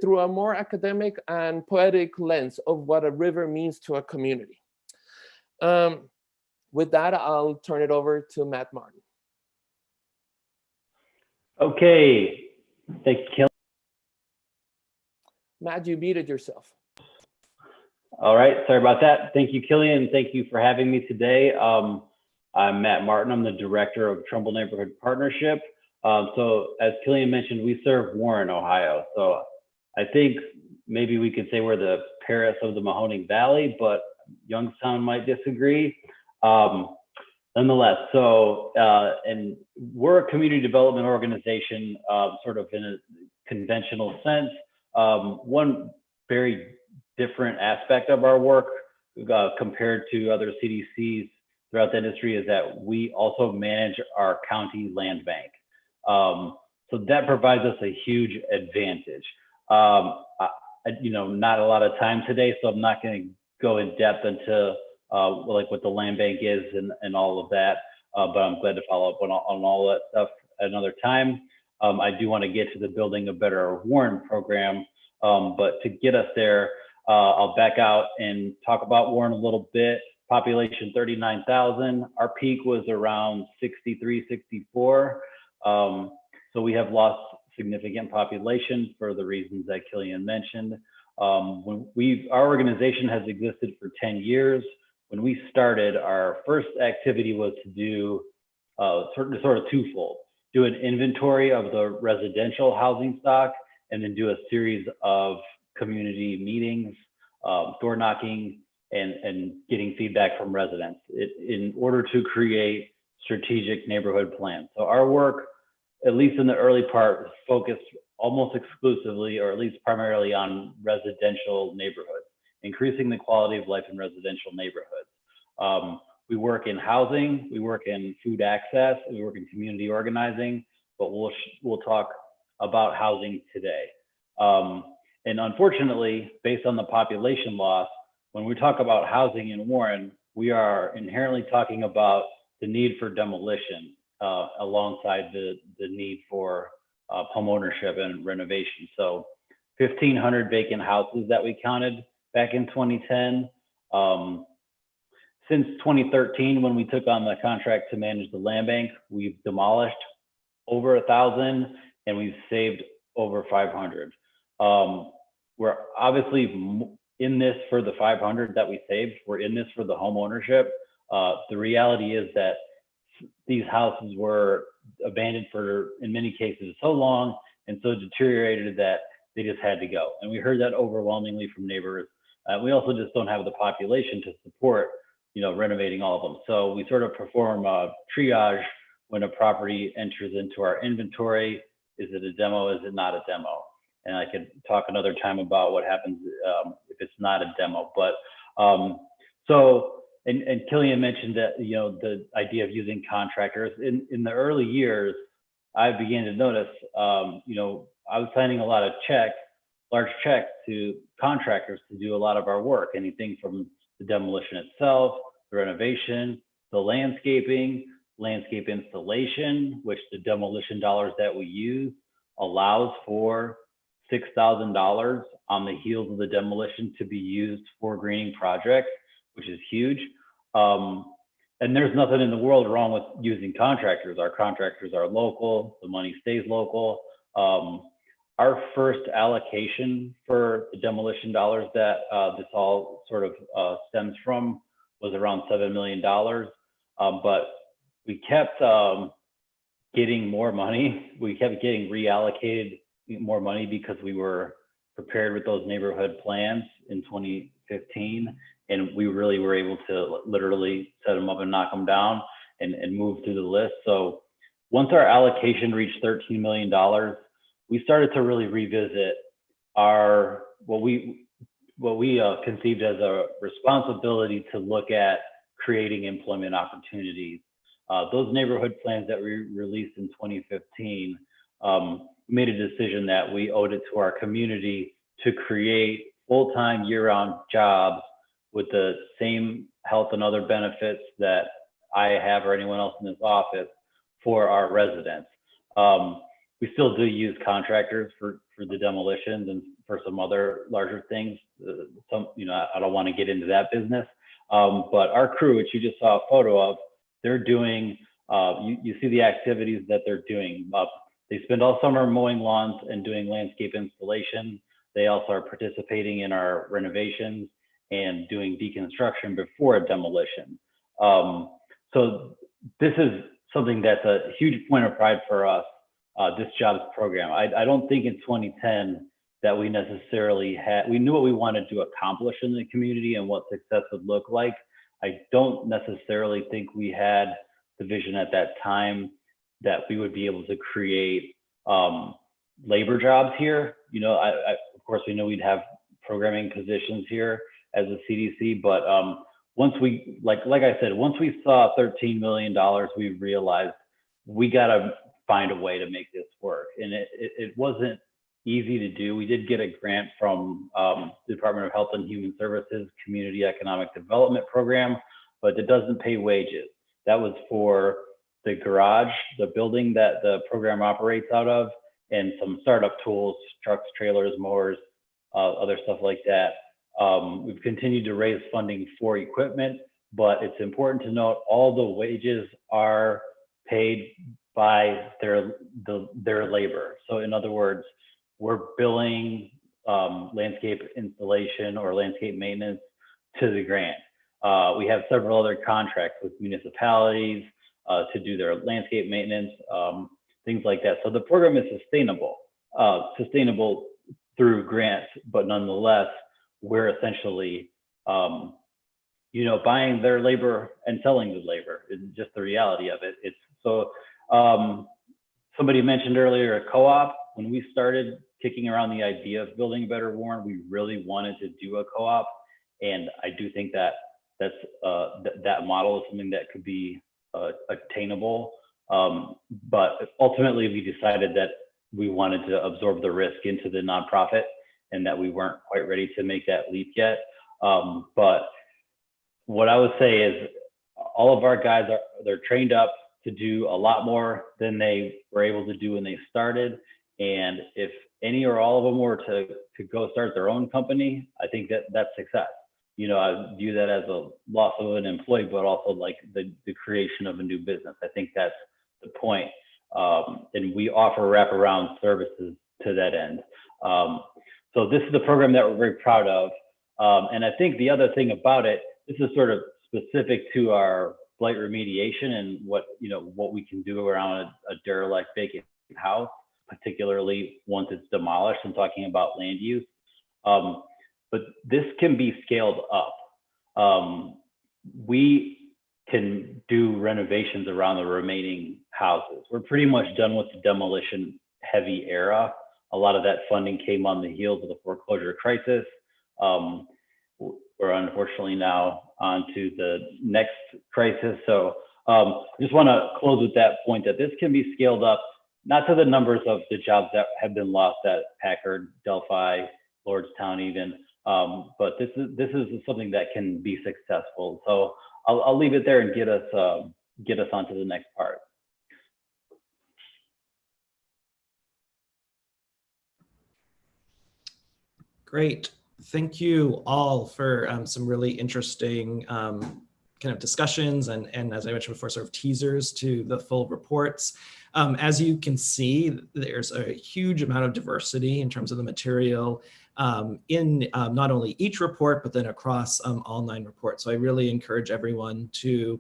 through a more academic and poetic lens of what a river means to a community. With that, I'll turn it over to Matt Martin. Okay, thank you, Killian. Matt, you muted yourself. All right, sorry about that. Thank you, Killian. Thank you for having me today. I'm Matt Martin. I'm the director of Trumbull Neighborhood Partnership. So as Killian mentioned, we serve Warren, Ohio. So I think maybe we could say we're the Paris of the Mahoning Valley, but Youngstown might disagree. Nonetheless, so and we're a community development organization, sort of in a conventional sense. One very different aspect of our work compared to other CDCs throughout the industry is that we also manage our county land bank. So that provides us a huge advantage. Not a lot of time today, so I'm not going to go in depth into like what the land bank is and all of that, but I'm glad to follow up on all that stuff another time. I do want to get to the Building a Better Warren program, but to get us there, I'll back out and talk about Warren a little bit. Population 39,000. Our peak was around 63, 64. So we have lost significant population for the reasons that Killian mentioned. Our organization has existed for 10 years. When we started, our first activity was to do sort of twofold: do an inventory of the residential housing stock, and then do a series of community meetings, door knocking, and getting feedback from residents in order to create strategic neighborhood plans. So our work, at least in the early part, focused almost exclusively, or at least primarily, on residential neighborhoods, increasing the quality of life in residential neighborhoods. We work in housing, we work in food access, we work in community organizing, but we'll talk about housing today. And unfortunately, based on the population loss, when we talk about housing in Warren, we are inherently talking about the need for demolition alongside the need for home ownership and renovation. So 1,500 vacant houses that we counted back in 2010. Since 2013, when we took on the contract to manage the land bank, we've demolished over 1,000 and we've saved over 500. We're obviously in this for the 500 that we saved. We're in this for the home ownership. The reality is that these houses were abandoned for, in many cases, so long and so deteriorated that they just had to go. And we heard that overwhelmingly from neighbors. We also just don't have the population to support, renovating all of them. So we sort of perform a triage when a property enters into our inventory. Is it a demo? Is it not a demo? And I could talk another time about what happens if it's not a demo. But and Killian mentioned that, the idea of using contractors. In the early years, I began to notice, I was signing a lot of large checks to contractors to do a lot of our work, anything from the demolition itself, the renovation, the landscaping, landscape installation, which the demolition dollars that we use allows for $6,000 on the heels of the demolition to be used for greening projects, which is huge. And there's nothing in the world wrong with using contractors. Our contractors are local, the money stays local. Our first allocation for the demolition dollars that this all sort of stems from was around $7 million. But we kept getting more money. We kept getting reallocated more money because we were prepared with those neighborhood plans in 2015. And we really were able to literally set them up and knock them down and move through the list. So once our allocation reached $13 million, we started to really revisit what we conceived as a responsibility to look at creating employment opportunities Those neighborhood plans that we released in 2015, we made a decision that we owed it to our community to create full-time year-round jobs with the same health and other benefits that I have or anyone else in this office for our residents. We still do use contractors for the demolitions and for some other larger things. I don't want to get into that business. But our crew, which you just saw a photo of, they're doing, you see the activities that they're doing. They spend all summer mowing lawns and doing landscape installation. They also are participating in our renovations and doing deconstruction before a demolition. So this is something that's a huge point of pride for us, this jobs program. I don't think in 2010 that we necessarily we knew what we wanted to accomplish in the community and what success would look like. I don't necessarily think we had the vision at that time that we would be able to create labor jobs here. Of course, we know we'd have programming positions here as a CDC, but once we, like I said, once we saw $13 million, we realized we got to find a way to make this work. And it wasn't easy to do. We did get a grant from the Department of Health and Human Services Community Economic Development Program, but it doesn't pay wages. That was for the garage, the building that the program operates out of, and some startup tools, trucks, trailers, mowers, other stuff like that. We've continued to raise funding for equipment, but it's important to note all the wages are paid by their labor. So in other words, we're billing landscape installation or landscape maintenance to the grant. We have several other contracts with municipalities to do their landscape maintenance, things like that. So the program is sustainable through grants, but nonetheless, we're essentially, buying their labor and selling the labor. It's just the reality of it. Somebody mentioned earlier a co-op. When we started kicking around the idea of building a better Warren, we really wanted to do a co-op, and I do think that that model is something that could be attainable. But ultimately, we decided that we wanted to absorb the risk into the nonprofit, and that we weren't quite ready to make that leap yet. But what I would say is all of our guys they're trained up to do a lot more than they were able to do when they started. And if any or all of them were to go start their own company, I think that's success. I view that as a loss of an employee, but also like the creation of a new business. I think that's the point. And we offer wraparound services to that end. So this is the program that we're very proud of. And I think the other thing about it, this is sort of specific to our blight remediation and what we can do around a derelict vacant house, particularly once it's demolished. I'm talking about land use. But this can be scaled up. We can do renovations around the remaining houses. We're pretty much done with the demolition heavy era. A lot of that funding came on the heels of the foreclosure crisis. We're unfortunately now on to the next crisis. So I just want to close with that point that this can be scaled up, not to the numbers of the jobs that have been lost at Packard, Delphi, Lordstown even, but this is something that can be successful. So I'll leave it there and get us onto the next part. Great. Thank you all for some really interesting kind of discussions and as I mentioned before, sort of teasers to the full reports. As you can see, there's a huge amount of diversity in terms of the material in not only each report, but then across all 9 reports. So I really encourage everyone to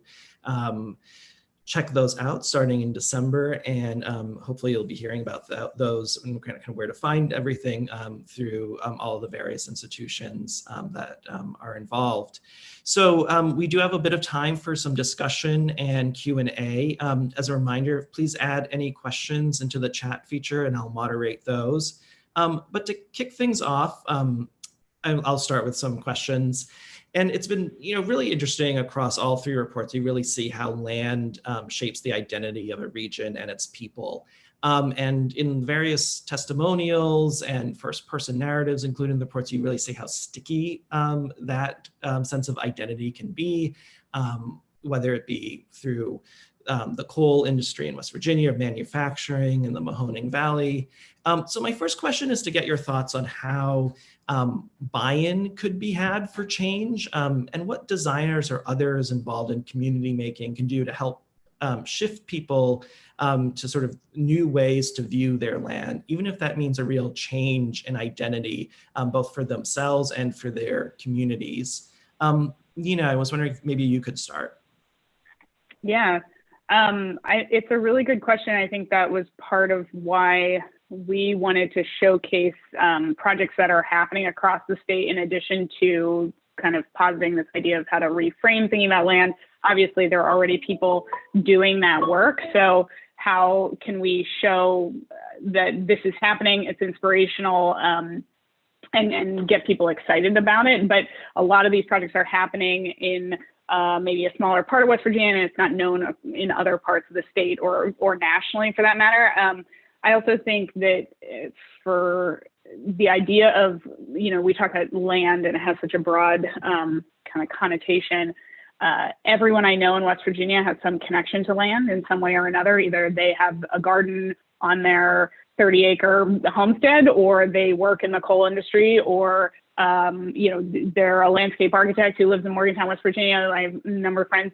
check those out starting in December, and hopefully you'll be hearing about those and kind of where to find everything through all of the various institutions that are involved. So we do have a bit of time for some discussion and Q&A. As a reminder, please add any questions into the chat feature and I'll moderate those. But to kick things off, I'll start with some questions. And it's been, really interesting across all three reports. You really see how land shapes the identity of a region and its people. And in various testimonials and first-person narratives, including the reports, you really see how sticky that sense of identity can be, whether it be through the coal industry in West Virginia, manufacturing in the Mahoning Valley. So my first question is to get your thoughts on how buy-in could be had for change, and what designers or others involved in community making can do to help shift people to sort of new ways to view their land, even if that means a real change in identity, both for themselves and for their communities. Nina, I was wondering if maybe you could start. Yeah, it's a really good question. I think that was part of why we wanted to showcase projects that are happening across the state, in addition to kind of positing this idea of how to reframe thinking about land. Obviously, there are already people doing that work. So how can we show that this is happening, it's inspirational, and get people excited about it? But a lot of these projects are happening in maybe a smaller part of West Virginia, and it's not known in other parts of the state or nationally for that matter. I also think that for the idea of, we talk about land and it has such a broad kind of connotation. Everyone I know in West Virginia has some connection to land in some way or another. Either they have a garden on their 30-acre homestead, or they work in the coal industry, or they're a landscape architect who lives in Morgantown, West Virginia. I have a number of friends.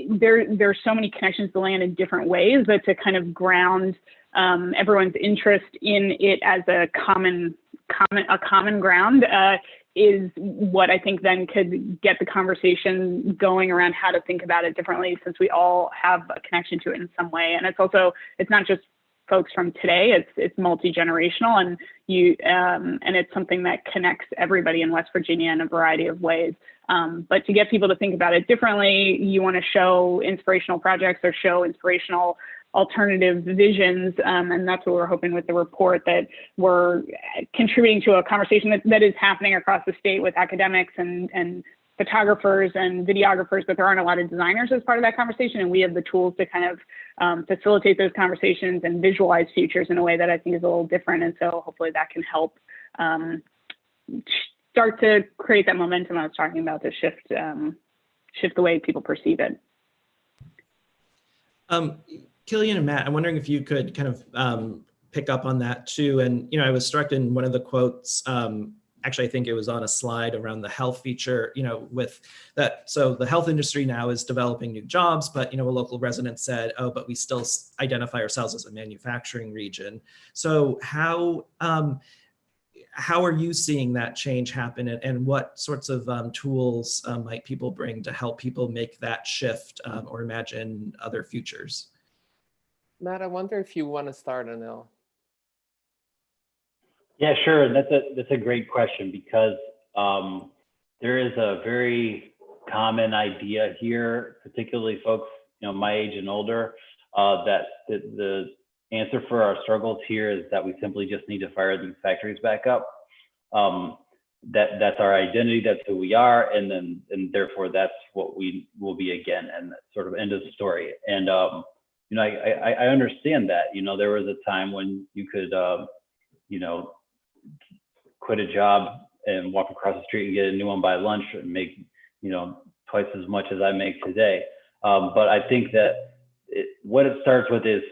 There's so many connections to land in different ways, but to kind of ground everyone's interest in it as a common ground is what I think then could get the conversation going around how to think about it differently, since we all have a connection to it in some way. And it's not just folks from today, it's multi-generational, and and it's something that connects everybody in West Virginia in a variety of ways. But to get people to think about it differently, you want to show inspirational projects or show inspirational alternative visions, and that's what we're hoping with the report, that we're contributing to a conversation that is happening across the state with academics and photographers and videographers, but there aren't a lot of designers as part of that conversation, and we have the tools to kind of facilitate those conversations and visualize futures in a way that I think is a little different. And so hopefully that can help start to create that momentum I was talking about, to shift the way people perceive it. Killian and Matt, I'm wondering if you could kind of pick up on that too. And, I was struck in one of the quotes, actually, I think it was on a slide around the health feature, with that. So the health industry now is developing new jobs, but, a local resident said, oh, but we still identify ourselves as a manufacturing region. So how are you seeing that change happen, and what sorts of tools might people bring to help people make that shift or imagine other futures? Matt, I wonder if you want to start, Anil. Yeah, sure. That's a great question, because there is a very common idea here, particularly folks my age and older, that the answer for our struggles here is that we simply just need to fire these factories back up. That's our identity, that's who we are, and therefore that's what we will be again, and that's sort of end of the story. And I understand that. There was a time when you could quit a job and walk across the street and get a new one by lunch and make twice as much as I make today. But I think that what it starts with is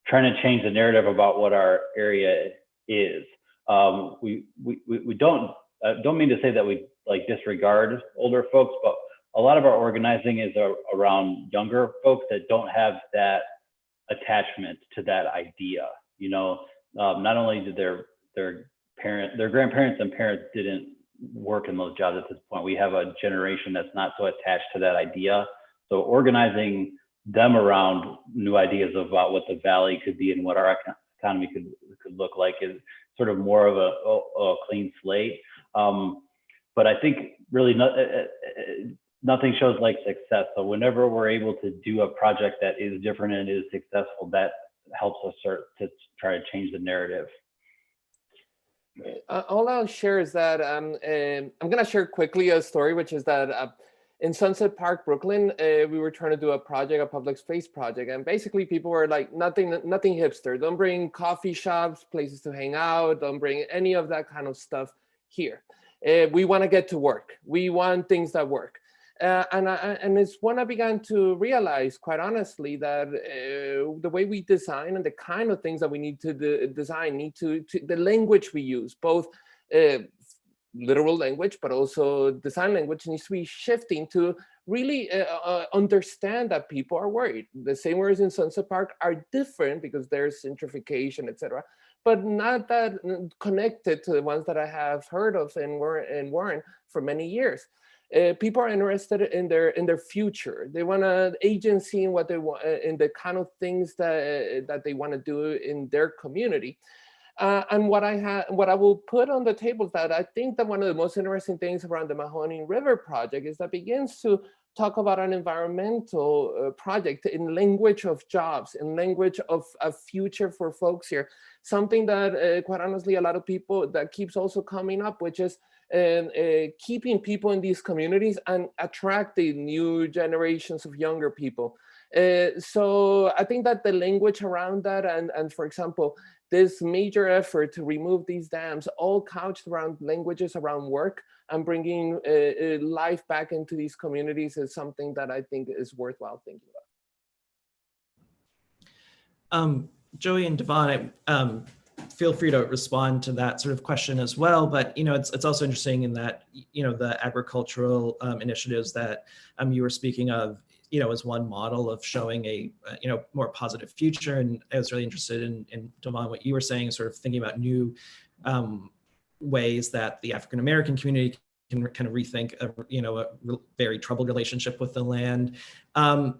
trying to change the narrative about what our area is. We don't mean to say that we disregard older folks, but a lot of our organizing is around younger folks that don't have that attachment to that idea. Not only did their grandparents and parents didn't work in those jobs at this point, we have a generation that's not so attached to that idea. So organizing them around new ideas about what the valley could be and what our economy could look like is sort of more of a clean slate. But I think really nothing shows like success. So whenever we're able to do a project that is different and is successful, that helps us start to try to change the narrative. All I'll share is that I'm going to share quickly a story, which is that in Sunset Park, Brooklyn, we were trying to do a project, a public space project. And basically people were like, nothing hipster. Don't bring coffee shops, places to hang out. Don't bring any of that kind of stuff here. We want to get to work. We want things that work. And it's when I began to realize, quite honestly, that the way we design and the kind of things that we need to design need to the language we use, both literal language, but also design language, needs to be shifting to really understand that people are worried. The same words in Sunset Park are different because there's gentrification, etc., but not that connected to the ones that I have heard of in Warren for many years. People are interested in their future. They want an agency in what they want, in the kind of things that they want to do in their community. And what I will put on the table is that I think that one of the most interesting things around the Mahoning River project is that begins to talk about an environmental project in language of jobs, in language of a future for folks here. Something that, quite honestly, a lot of people that keeps also coming up, which is keeping people in these communities and attracting new generations of younger people. So I think that the language around that, and for example, this major effort to remove these dams, all couched around languages around work and bringing life back into these communities, is something that I think is worthwhile thinking about. Joey and Devon, feel free to respond to that sort of question as well. But it's also interesting in that the agricultural initiatives that you were speaking of, as one model of showing a more positive future. And I was really interested in Devon, what you were saying, sort of thinking about new ways that the African American community can kind of rethink a very troubled relationship with the land.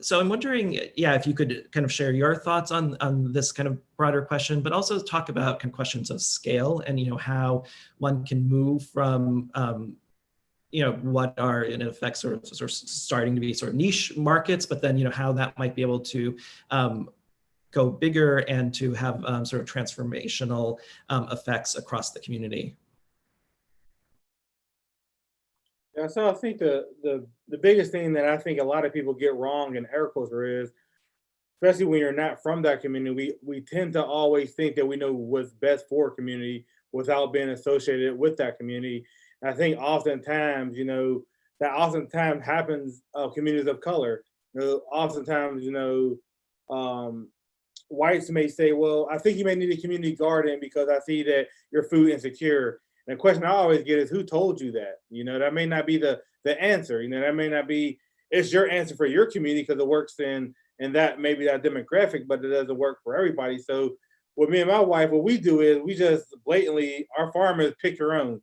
So I'm wondering, if you could kind of share your thoughts on this kind of broader question, but also talk about kind of questions of scale and how one can move from what are in effect sort of starting to be sort of niche markets, but then how that might be able to go bigger and to have sort of transformational effects across the community. Yeah, so I think the biggest thing that I think a lot of people get wrong in agriculture is, especially when you're not from that community, we tend to always think that we know what's best for a community without being associated with that community. And I think oftentimes, that oftentimes happens of communities of color. Oftentimes, whites may say, well, I think you may need a community garden because I see that you're food insecure. And the question I always get is, who told you that? That may not be the answer. That may not be, it's your answer for your community because it works in that maybe that demographic, but it doesn't work for everybody. So with me and my wife, what we do is we just blatantly, our farmers pick your own.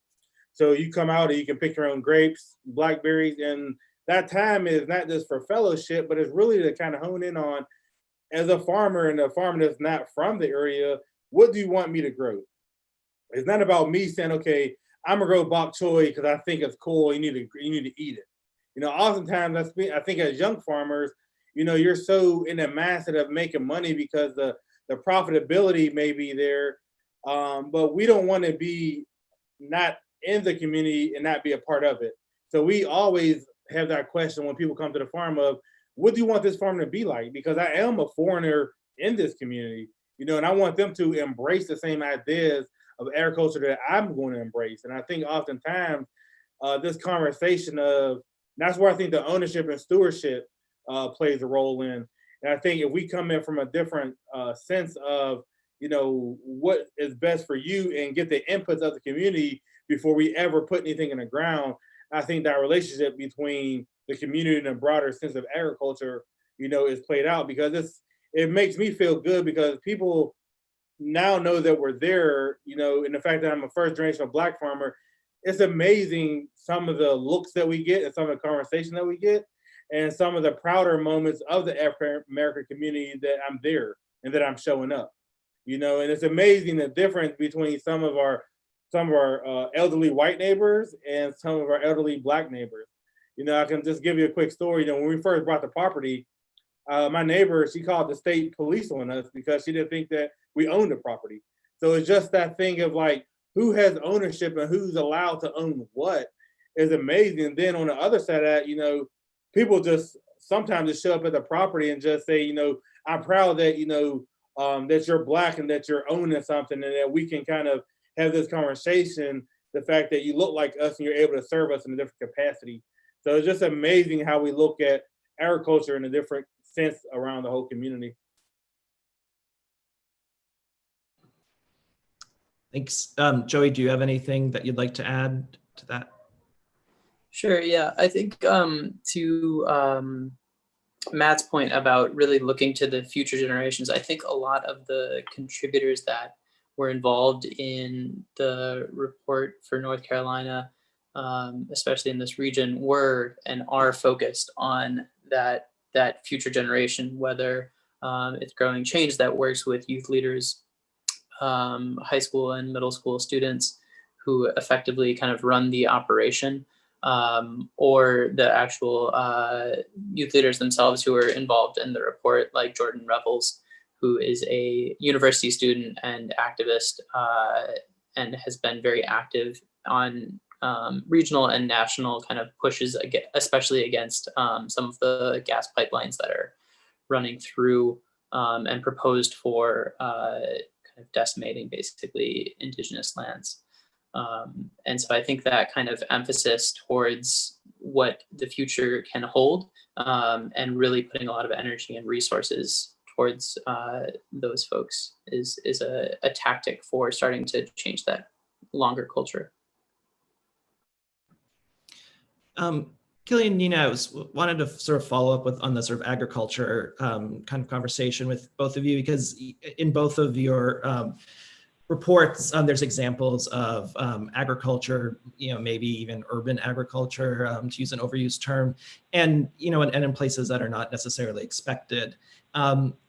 So you come out and you can pick your own grapes, blackberries, and that time is not just for fellowship, but it's really to kind of hone in on, as a farmer and a farmer that's not from the area, what do you want me to grow? It's not about me saying, okay, I'm gonna grow bok choy because I think it's cool. You need to eat it. Oftentimes I think as young farmers, you're so in the mindset of making money because the profitability may be there, but we don't want to be not in the community and not be a part of it. So we always have that question when people come to the farm of, what do you want this farm to be like? Because I am a foreigner in this community, and I want them to embrace the same ideas of agriculture that I'm going to embrace. And I think oftentimes this conversation of, that's where I think the ownership and stewardship plays a role in. And I think if we come in from a different sense of, what is best for you and get the inputs of the community before we ever put anything in the ground, I think that relationship between the community and a broader sense of agriculture, is played out, because it makes me feel good because people now know that we're there, and the fact that I'm a first generation Black farmer, it's amazing some of the looks that we get and some of the conversation that we get and some of the prouder moments of the African American community that I'm there and that I'm showing up, and it's amazing the difference between some of our elderly white neighbors and some of our elderly Black neighbors. I can just give you a quick story. When we first bought the property, my neighbor, she called the state police on us because she didn't think that we owned the property. So it's just that thing of like, who has ownership and who's allowed to own what is amazing. And then on the other side of that, you know, people just sometimes just show up at the property and just say, you know, I'm proud that, you know, that you're Black and that you're owning something, and that we can kind of have this conversation, the fact that you look like us and you're able to serve us in a different capacity. So it's just amazing how we look at agriculture in a different sense around the whole community. Thanks. Joey, do you have anything that you'd like to add to that? Sure, yeah. I think to Matt's point about really looking to the future generations, I think a lot of the contributors that were involved in the report for North Carolina, especially in this region, were and are focused on that future generation, whether it's Growing Change that works with youth leaders, high school and middle school students who effectively kind of run the operation, or the actual youth leaders themselves who are involved in the report, like Jordan Revels, who is a university student and activist, and has been very active on regional and national kind of pushes, especially against some of the gas pipelines that are running through and proposed for kind of decimating basically indigenous lands. And so I think that kind of emphasis towards what the future can hold, and really putting a lot of energy and resources towards those folks is a tactic for starting to change that longer culture. Killian, Nina, I wanted to sort of follow up on the sort of agriculture kind of conversation with both of you, because in both of your reports, there's examples of agriculture, you know, maybe even urban agriculture, to use an overused term, and, you know, and in places that are not necessarily expected.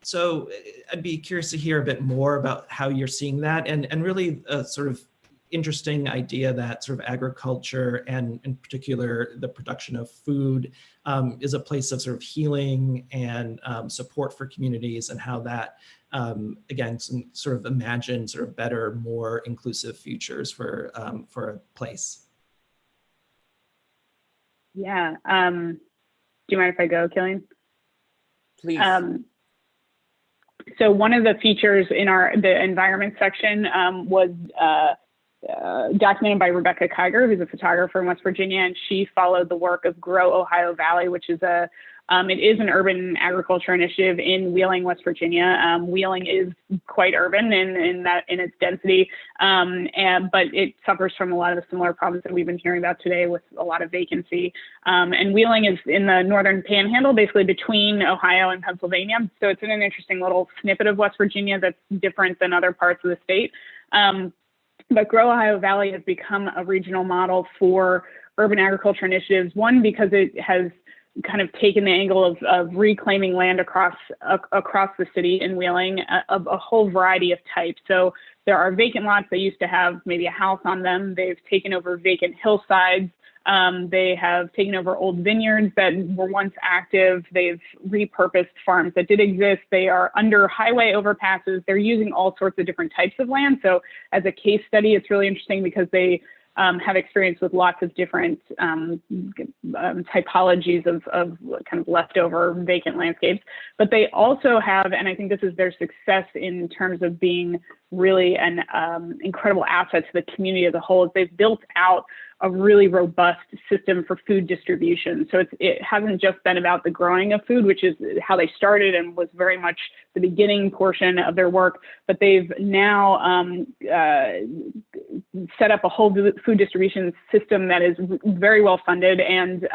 So I'd be curious to hear a bit more about how you're seeing that, and really a sort of interesting idea that sort of agriculture, and in particular the production of food, is a place of sort of healing and support for communities, and how that again, some sort of imagine sort of better, more inclusive futures for a place. Yeah. Do you mind if I go, Killian? Please. So one of the features in the environment section was documented by Rebecca Kiger, who's a photographer in West Virginia, and she followed the work of Grow Ohio Valley, which is it is an urban agriculture initiative in Wheeling, West Virginia. Wheeling is quite urban in its density, but it suffers from a lot of the similar problems that we've been hearing about today, with a lot of vacancy. And Wheeling is in the northern panhandle, basically between Ohio and Pennsylvania. So it's in an interesting little snippet of West Virginia that's different than other parts of the state. But Grow Ohio Valley has become a regional model for urban agriculture initiatives. One, because it has kind of taken the angle of reclaiming land across the city in Wheeling of a whole variety of types. So there are vacant lots that used to have maybe a house on them. They've taken over vacant hillsides. They have taken over old vineyards that were once active. They've repurposed farms that did exist. They are under highway overpasses. They're using all sorts of different types of land. So as a case study, it's really interesting because they have experience with lots of different typologies of kind of leftover vacant landscapes. But they also have, and I think this is their success in terms of being really an incredible asset to the community as a whole, is they've built out a really robust system for food distribution. So it hasn't just been about the growing of food, which is how they started and was very much the beginning portion of their work, but they've now set up a whole food distribution system that is very well funded and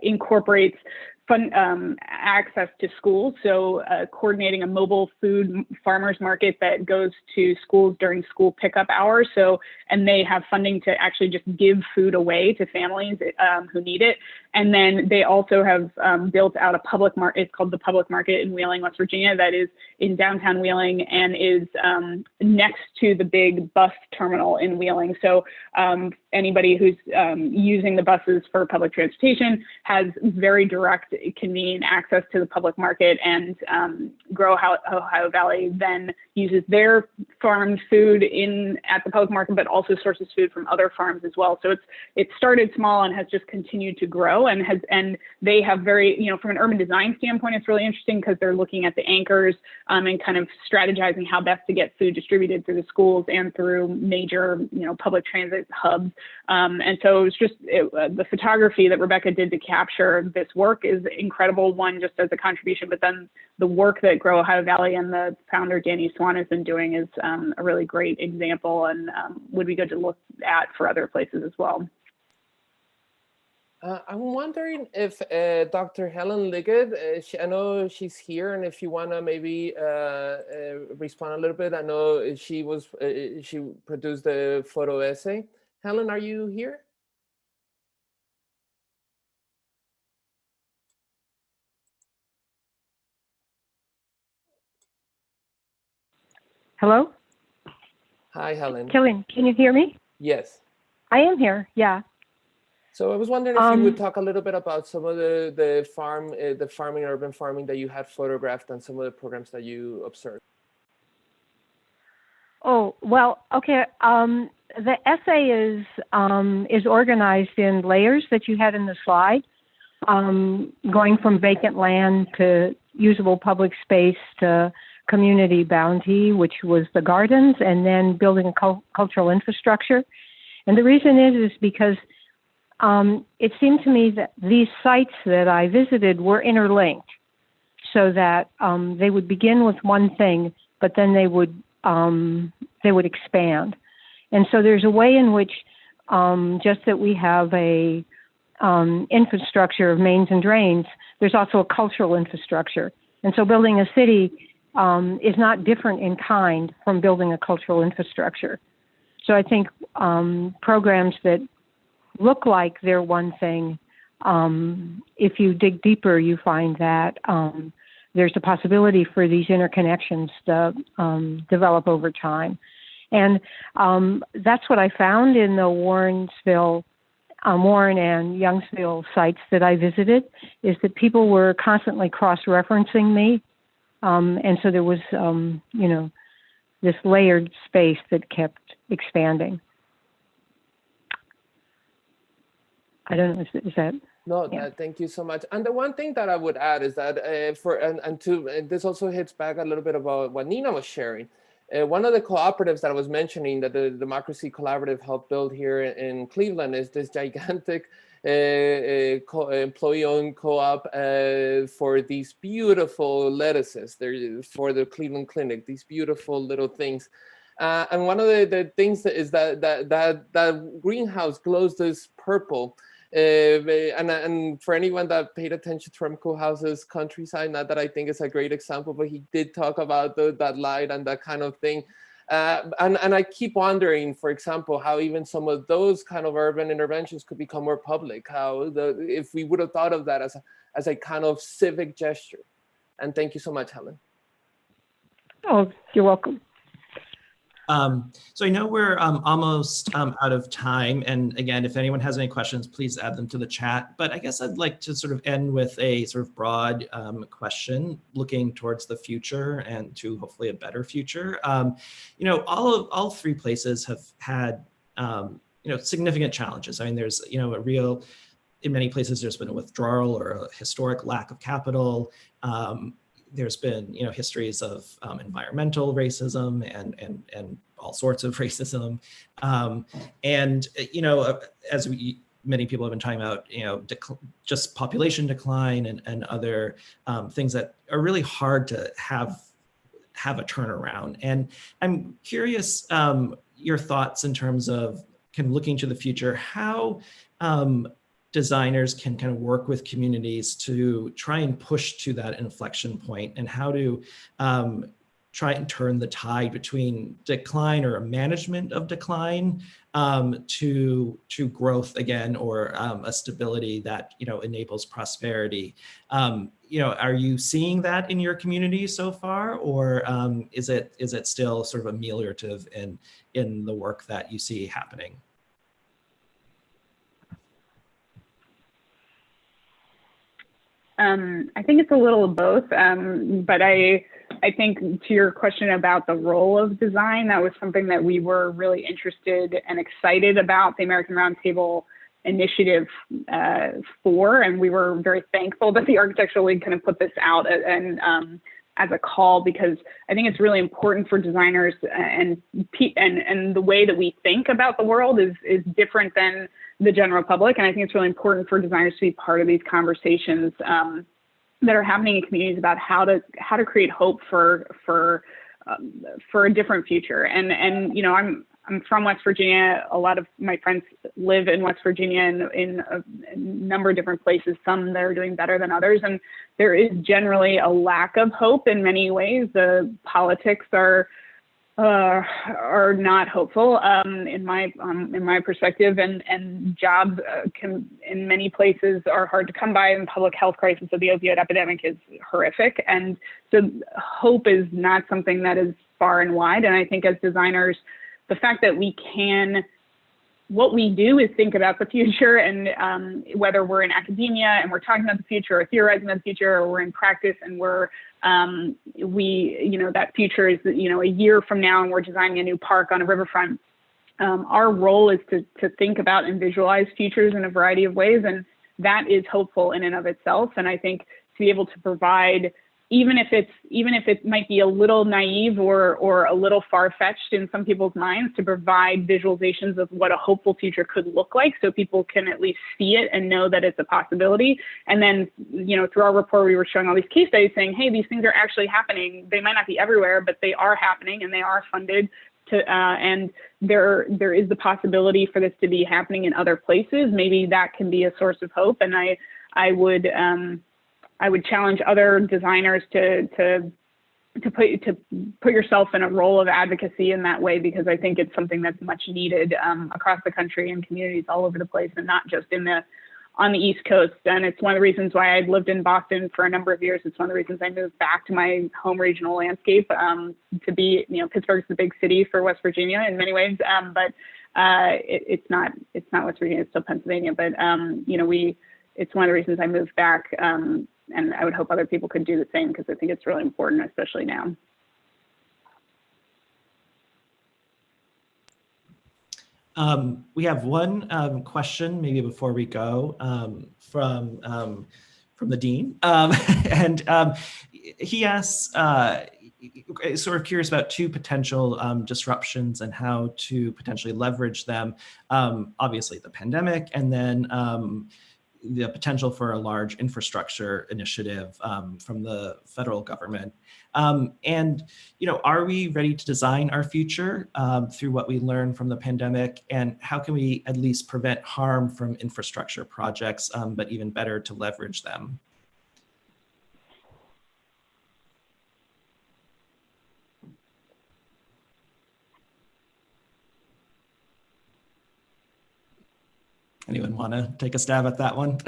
incorporates access to schools. So coordinating a mobile food farmers market that goes to schools during school pickup hours. So, and they have funding to actually just give food away to families who need it. And then they also have built out a public market. It's called the Public Market in Wheeling, West Virginia, that is in downtown Wheeling and is next to the big bus terminal in Wheeling. So anybody who's using the buses for public transportation has very direct, convenient access to the public market, and Grow Ohio Valley then uses their farmed food at the public market, but also sources food from other farms as well. So it started small and has just continued to grow, and they have very, from an urban design standpoint, it's really interesting because they're looking at the anchors and kind of strategizing how best to get food distributed through the schools and through major, public transit hubs. And so it was just the photography that Rebecca did to capture this work is incredible, one, just as a contribution, but then the work that Grow Ohio Valley and the founder, Danny Swan, has been doing is a really great example, and would be good to look at for other places as well. I'm wondering if Dr. Helen Liggett, I know she's here, and if you want to maybe respond a little bit. I know she produced the photo essay. Helen, are you here? Hello? Hi, Helen. Killian, can you hear me? Yes. I am here, yeah. So I was wondering if you would talk a little bit about some of the farming, urban farming that you had photographed, and some of the programs that you observed. Oh, well, okay. The essay is organized in layers that you had in the slide, going from vacant land to usable public space to community bounty, which was the gardens, and then building a cultural infrastructure. And the reason is because it seemed to me that these sites that I visited were interlinked, so that they would begin with one thing, but then they would expand. And so there's a way in which just that we have a infrastructure of mains and drains, there's also a cultural infrastructure. And so building a city is not different in kind from building a cultural infrastructure. So I think programs that look like they're one thing, if you dig deeper, you find that there's a possibility for these interconnections to develop over time. And that's what I found in the Warren and Youngsville sites that I visited, is that people were constantly cross-referencing me. And so there was, this layered space that kept expanding. I don't know, is that? No, yeah. Thank you so much. And the one thing that I would add is that this also hits back a little bit about what Nina was sharing. One of the cooperatives that I was mentioning that the Democracy Collaborative helped build here in Cleveland is this gigantic employee-owned co-op for these beautiful lettuces. They're for the Cleveland Clinic, these beautiful little things. And one of the things is that greenhouse glows this purple. And for anyone that paid attention to Remco House's Countryside, not that I think it's a great example, but he did talk about that light and that kind of thing. And I keep wondering, for example, how even some of those kind of urban interventions could become more public, if we would have thought of that as a kind of civic gesture. And thank you so much, Helen. Oh, you're welcome. So I know we're almost out of time. And again, if anyone has any questions, please add them to the chat. But I guess I'd like to sort of end with a sort of broad question looking towards the future and to hopefully a better future. All three places have had, significant challenges. I mean, there's, in many places, there's been a withdrawal or a historic lack of capital. There's been, histories of environmental racism and all sorts of racism. As many people have been talking about, just population decline and other things that are really hard to have a turnaround. And I'm curious your thoughts in terms of kind of looking to the future, how designers can kind of work with communities to try and push to that inflection point, and how to try and turn the tide between decline or a management of decline to growth again, or a stability that enables prosperity. Are you seeing that in your community so far, or is it still sort of ameliorative in the work that you see happening? I think it's a little of both, but I think to your question about the role of design, that was something that we were really interested and excited about the American Roundtable initiative for, and we were very thankful that the Architectural League kind of put this out and as a call, because I think it's really important for designers, and the way that we think about the world is different than the general public, and I think it's really important for designers to be part of these conversations that are happening in communities about how to create hope for a different future. And you know, I'm from West Virginia. A lot of my friends live in West Virginia in a number of different places, some that are doing better than others. And there is generally a lack of hope in many ways. The politics are not hopeful in my perspective, and jobs can in many places are hard to come by, and the public health crisis of the opioid epidemic is horrific. And so hope is not something that is far and wide. And I think as designers, the fact that what we do is think about the future, and whether we're in academia and we're talking about the future or theorizing about the future, or we're in practice and that future is, a year from now and we're designing a new park on a riverfront. Our role is to think about and visualize futures in a variety of ways, and that is hopeful in and of itself. And I think to be able to provide, even if it might be a little naive or a little far-fetched in some people's minds, to provide visualizations of what a hopeful future could look like, so people can at least see it and know that it's a possibility. And then, through our report, we were showing all these case studies saying, hey, these things are actually happening. They might not be everywhere, but they are happening, and they are funded and there is the possibility for this to be happening in other places. Maybe that can be a source of hope. And I would challenge other designers to put yourself in a role of advocacy in that way, because I think it's something that's much needed across the country and communities all over the place, and not just on the East Coast. And it's one of the reasons why I'd lived in Boston for a number of years. It's one of the reasons I moved back to my home regional landscape to be, Pittsburgh's the big city for West Virginia in many ways, but it's not West Virginia, it's still Pennsylvania. But it's one of the reasons I moved back. And I would hope other people could do the same, because I think it's really important, especially now. We have one question, maybe before we go, from the dean, and he asks, sort of curious about two potential disruptions and how to potentially leverage them. Obviously, the pandemic, and then the potential for a large infrastructure initiative from the federal government. And, are we ready to design our future through what we learned from the pandemic? And how can we at least prevent harm from infrastructure projects, but even better to leverage them? Anyone want to take a stab at that one?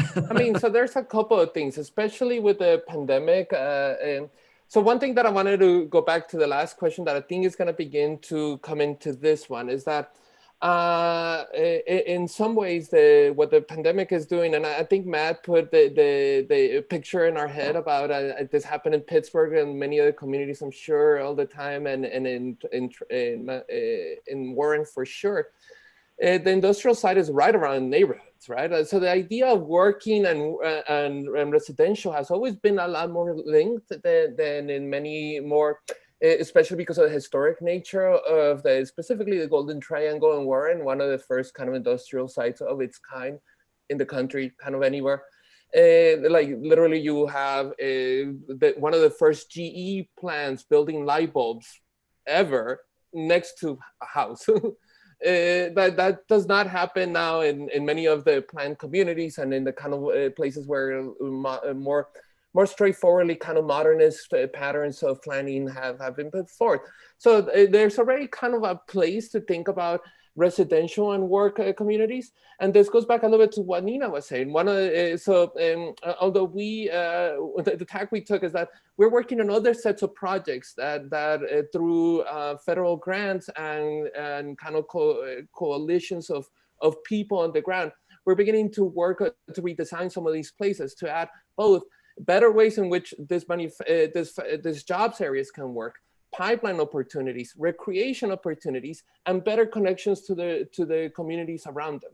So there's a couple of things, especially with the pandemic. So one thing that I wanted to go back to the last question that I think is going to begin to come into this one is that in some ways, what the pandemic is doing, and I think Matt put the picture in our head about this happened in Pittsburgh and many other communities, I'm sure, all the time, and in Warren for sure. The industrial side is right around neighborhoods, right? So the idea of working and residential has always been a lot more linked than in many more, especially because of the historic nature of specifically the Golden Triangle in Warren, one of the first kind of industrial sites of its kind in the country, kind of anywhere. Like literally you have one of the first GE plants building light bulbs ever next to a house. That does not happen now in many of the planned communities and in the kind of places where more straightforwardly kind of modernist patterns of planning have been put forth. So there's already kind of a place to think about residential and work communities. And this goes back a little bit to what Nina was saying. Although the tack we took is that we're working on other sets of projects that through federal grants and kind of coalitions of people on the ground, we're beginning to work to redesign some of these places to add both better ways in which this jobs areas can work, pipeline opportunities, recreation opportunities, and better connections to the communities around them.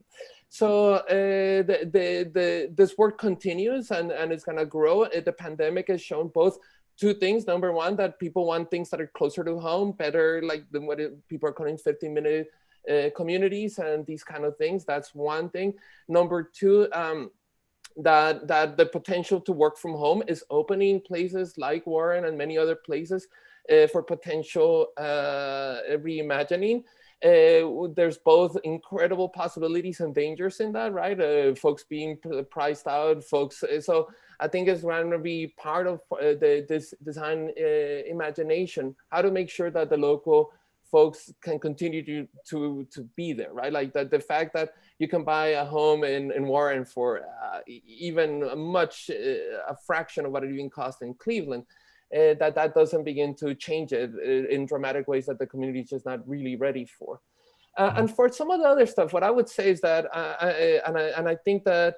So this work continues and it's going to grow. The pandemic has shown both two things. Number one, that people want things that are closer to home, better, like what people are calling 15-minute communities and these kind of things. That's one thing. Number two, that the potential to work from home is opening places like Warren and many other places for potential reimagining. There's both incredible possibilities and dangers in that, right? Folks being priced out, folks. So I think it's going to be part of this design imagination, how to make sure that the local folks can continue to be there, right? Like the fact that you can buy a home in Warren for even a fraction of what it even costs in Cleveland, that doesn't begin to change it in dramatic ways that the community is just not really ready for. And for some of the other stuff, what I would say is that, I think that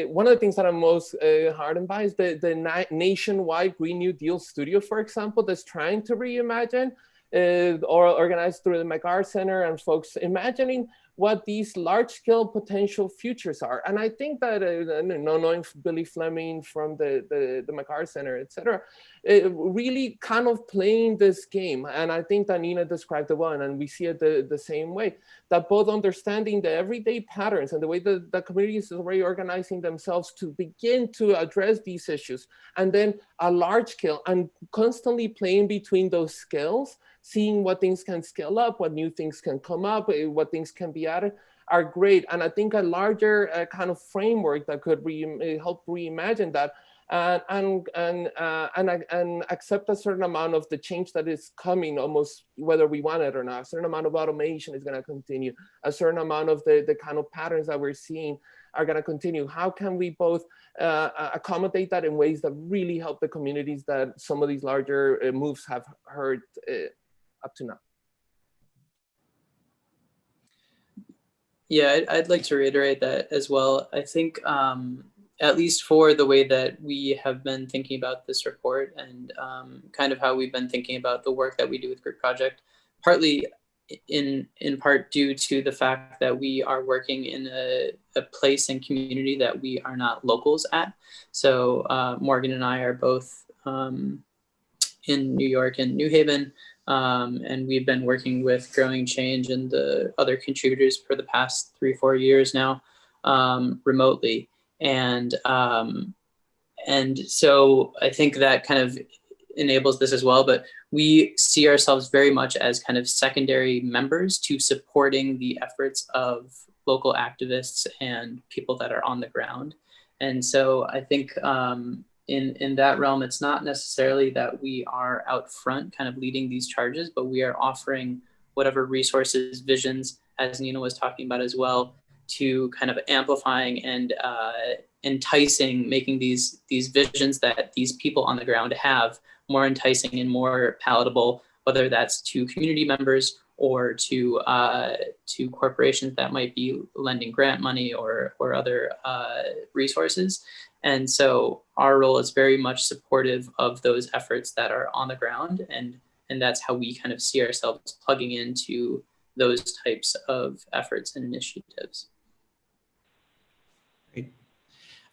one of the things that I'm most heartened by is the nationwide Green New Deal studio, for example, that's trying to reimagine, or organized through the McCarr Center and folks imagining what these large-scale potential futures are. And I think that, knowing Billy Fleming from the McCarr Center, et cetera, really kind of playing this game. And I think that Nina described it well, and we see it the same way, that both understanding the everyday patterns and the way that the communities are already organizing themselves to begin to address these issues, and then a large scale and constantly playing between those scales, seeing what things can scale up, what new things can come up, what things can be added, are great. And I think a larger kind of framework that could help reimagine that and accept a certain amount of the change that is coming, almost whether we want it or not. A certain amount of automation is going to continue. A certain amount of the kind of patterns that we're seeing are going to continue. How can we both accommodate that in ways that really help the communities that some of these larger moves have hurt up to now? Yeah, I'd like to reiterate that as well. I think at least for the way that we have been thinking about this report and kind of how we've been thinking about the work that we do with Group Project, partly in part due to the fact that we are working in a place and community that we are not locals at. So Morgan and I are both in New York and New Haven, and we've been working with Growing Change and the other contributors for the past 3-4 years now remotely. And so I think that kind of enables this as well, but we see ourselves very much as kind of secondary members to supporting the efforts of local activists and people that are on the ground. And so I think in that realm, it's not necessarily that we are out front kind of leading these charges, but we are offering whatever resources, visions, as Nina was talking about as well, to kind of amplifying and enticing, making these visions that these people on the ground have more enticing and more palatable, whether that's to community members or to corporations that might be lending grant money or other resources. And so our role is very much supportive of those efforts that are on the ground, and that's how we kind of see ourselves plugging into those types of efforts and initiatives. Great.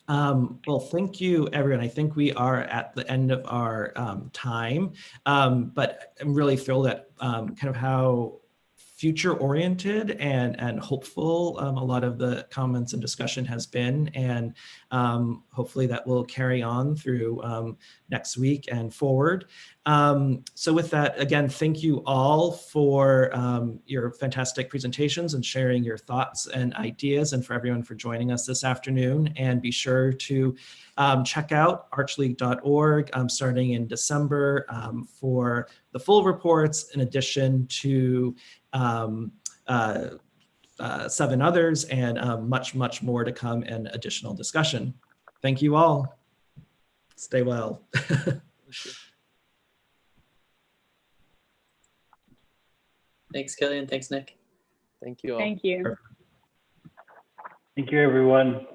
Well, thank you, everyone. I think we are at the end of our time, but I'm really thrilled at kind of how future-oriented and hopeful a lot of the comments and discussion has been, and hopefully that will carry on through next week and forward. So with that, again, thank you all for your fantastic presentations and sharing your thoughts and ideas, and for everyone for joining us this afternoon. And be sure to check out archleague.org starting in December for the full reports, in addition to 7 others, and much more to come and additional discussion. Thank you all. Stay well. Thanks, Killian. Thanks, Nick. Thank you all. Thank you. Thank you, everyone.